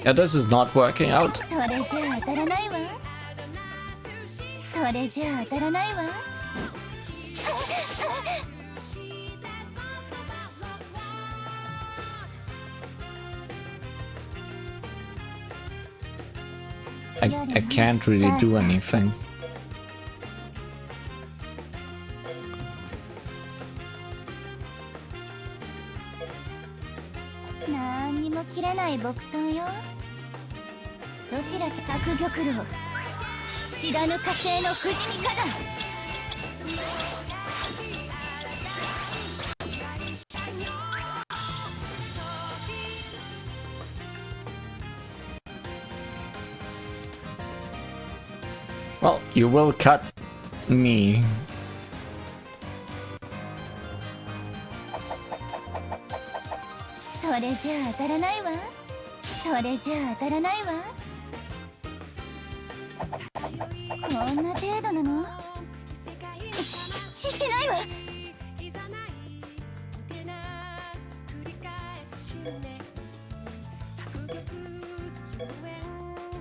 Speaker 1: Yeah, this is not working out.
Speaker 3: それじゃ当たらないわ。それじゃ当たらないわ。
Speaker 1: I can't really do anything.
Speaker 3: 何にも切れない木刀よ。どちら白玉露、知らぬ火星の不死身火山。
Speaker 1: Well, you will cut me.
Speaker 3: それじゃ当たらないわ。それじゃ当たらないわ。こんな程度なの？いけないわ。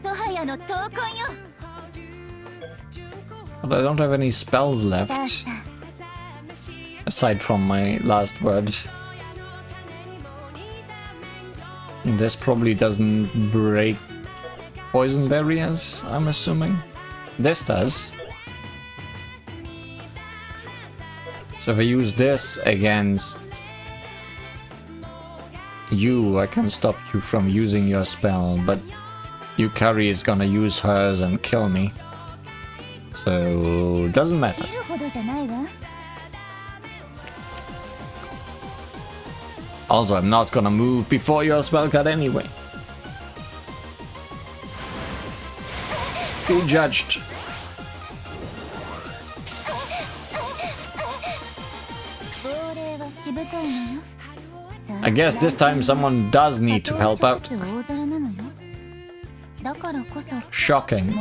Speaker 3: ソハヤの闘魂よ。
Speaker 1: But I don't have any spells left. Aside from my last word. This probably doesn't break poison barriers, I'm assuming. This does. So if I use this against you, I can stop you from using your spell, but Yukari is gonna use hers and kill me. So, doesn't matter. Also, I'm not gonna move before your spell cut anyway. Be judged. I guess this time someone does need to help out. Shocking.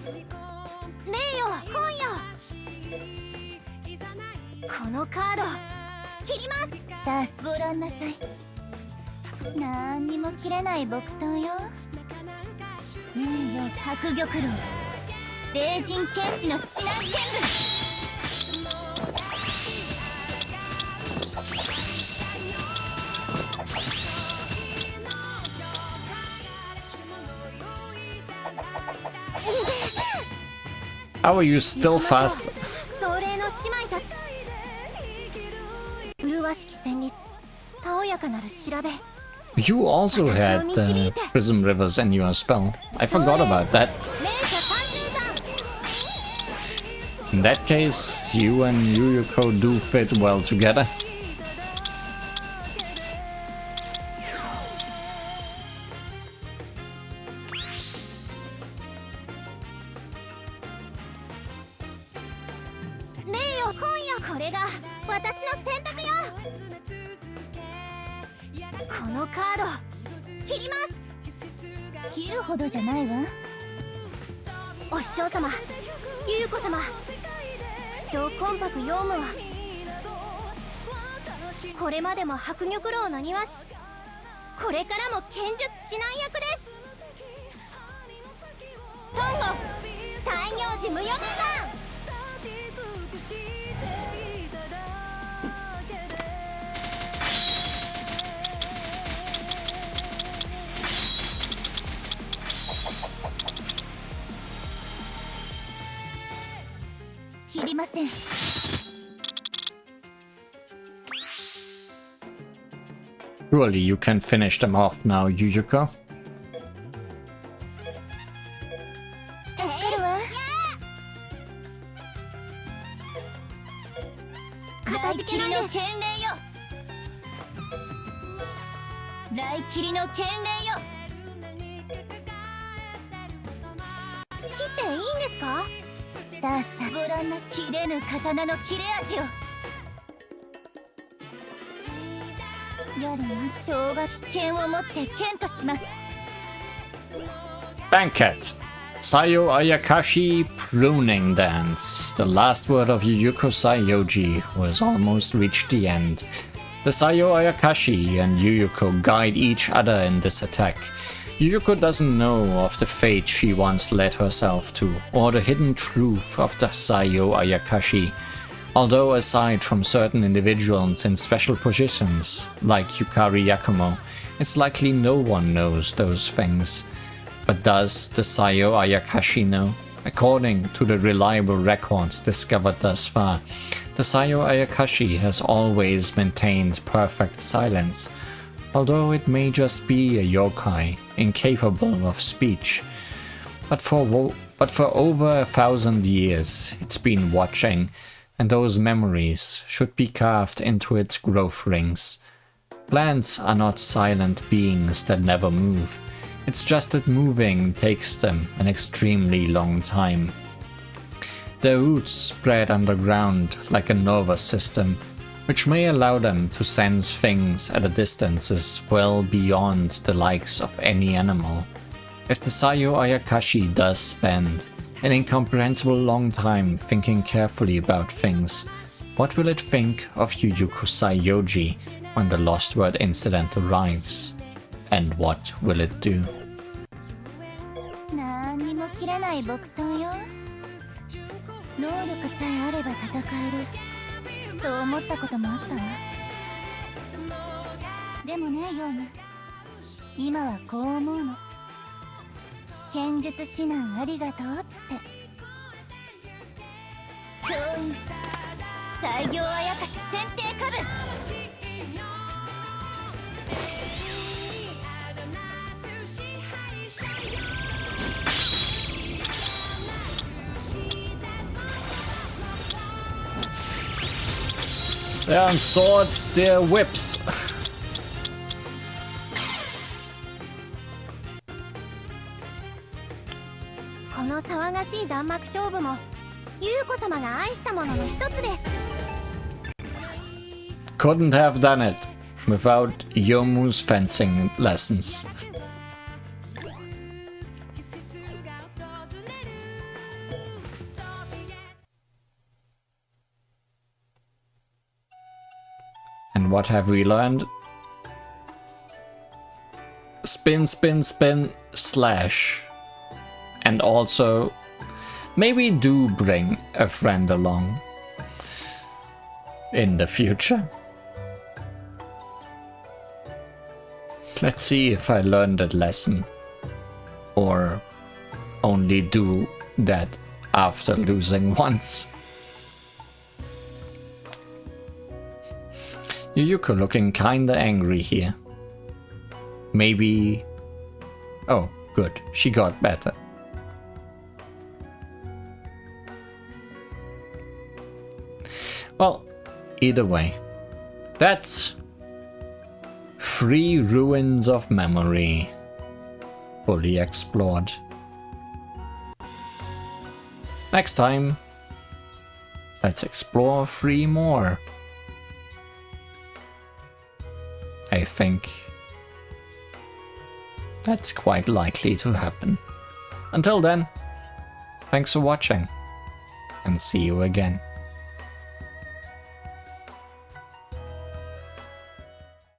Speaker 3: ねえよ今夜このカード切ります。さあご覧なさい。なんにも切れない木刀よ。ねえよ白玉龍霊人剣士の指南剣舞。
Speaker 1: How are you still fast?
Speaker 3: 壮麗の姉妹たち。麗しき旋律、たおやかなる調べ。
Speaker 1: You also had Prism Rivers in your spell. I forgot about that.
Speaker 3: 名者三十段。
Speaker 1: In that case, you and Yuyuko do fit well together.
Speaker 3: ねえよ今夜これが私の選択よ。このカード切ります。切るほどじゃないわ。お師匠様、優子様、不肖魂魄ヨウムはこれまでも白玉楼の庭師、これからも剣術指南役です。トンゴ太陽寺無余名山。切りません。
Speaker 1: Surely you can finish them off now, Yuyuko.
Speaker 3: 片付けなんです。剣霊よ。来切りの剣霊よ。切っていいんですか。さあさあご覧な切れぬ刀の切れ味を。やるな生姜危険をもって剣とします。
Speaker 1: Banquet. Sayo Ayakashi Pruning Dance. The last word of Yuyuko Sayoji was almost reached the end. The Sayo Ayakashi and Yuyuko guide each other in this attack. Yuyuko doesn't know of the fate she once led herself to, or the hidden truth of the Sayo Ayakashi. Although aside from certain individuals in special positions, like Yukari Yakumo, it's likely no one knows those things. But does the Sayo Ayakashi know? According to the reliable records discovered thus far, the Sayo Ayakashi has always maintained perfect silence, although it may just be a yokai, incapable of speech. But for over 1,000 years, it's been watching, and those memories should be carved into its growth rings. Plants are not silent beings that never move. It's just that moving takes them an extremely long time. Their roots spread underground like a nervous system, which may allow them to sense things at a distances well beyond the likes of any animal. If the Sayo Ayakashi does spend an incomprehensible long time thinking carefully about things, what will it think of Yuyuko Sayoji when the Lost Word incident arrives? And what will it do?
Speaker 3: 何にも切れない木刀よ。能力さえあれば戦える。そう思ったこともあったわ。でもね、ヨウム。今はこう思うの。剣術指南ありがとうって。西行あやかし選定下部。
Speaker 1: They're on swords, they're whips.
Speaker 3: この騒がしい弾幕勝負も優子様が愛したものの一つです。
Speaker 1: Couldn't have done it without Yomu's fencing lessons. And what have we learned? Spin, spin, spin, slash. And also, maybe do bring a friend along in the future. Let's see if I learned that lesson. Or only do that after losing once. Yuyuko looking kinda angry here. Maybe... Oh, good. She got better. Well, either way. That's 3 ruins of memory. Fully explored. Next time, let's explore 3 more. I think that's quite likely to happen. Until then, thanks for watching, and see you again.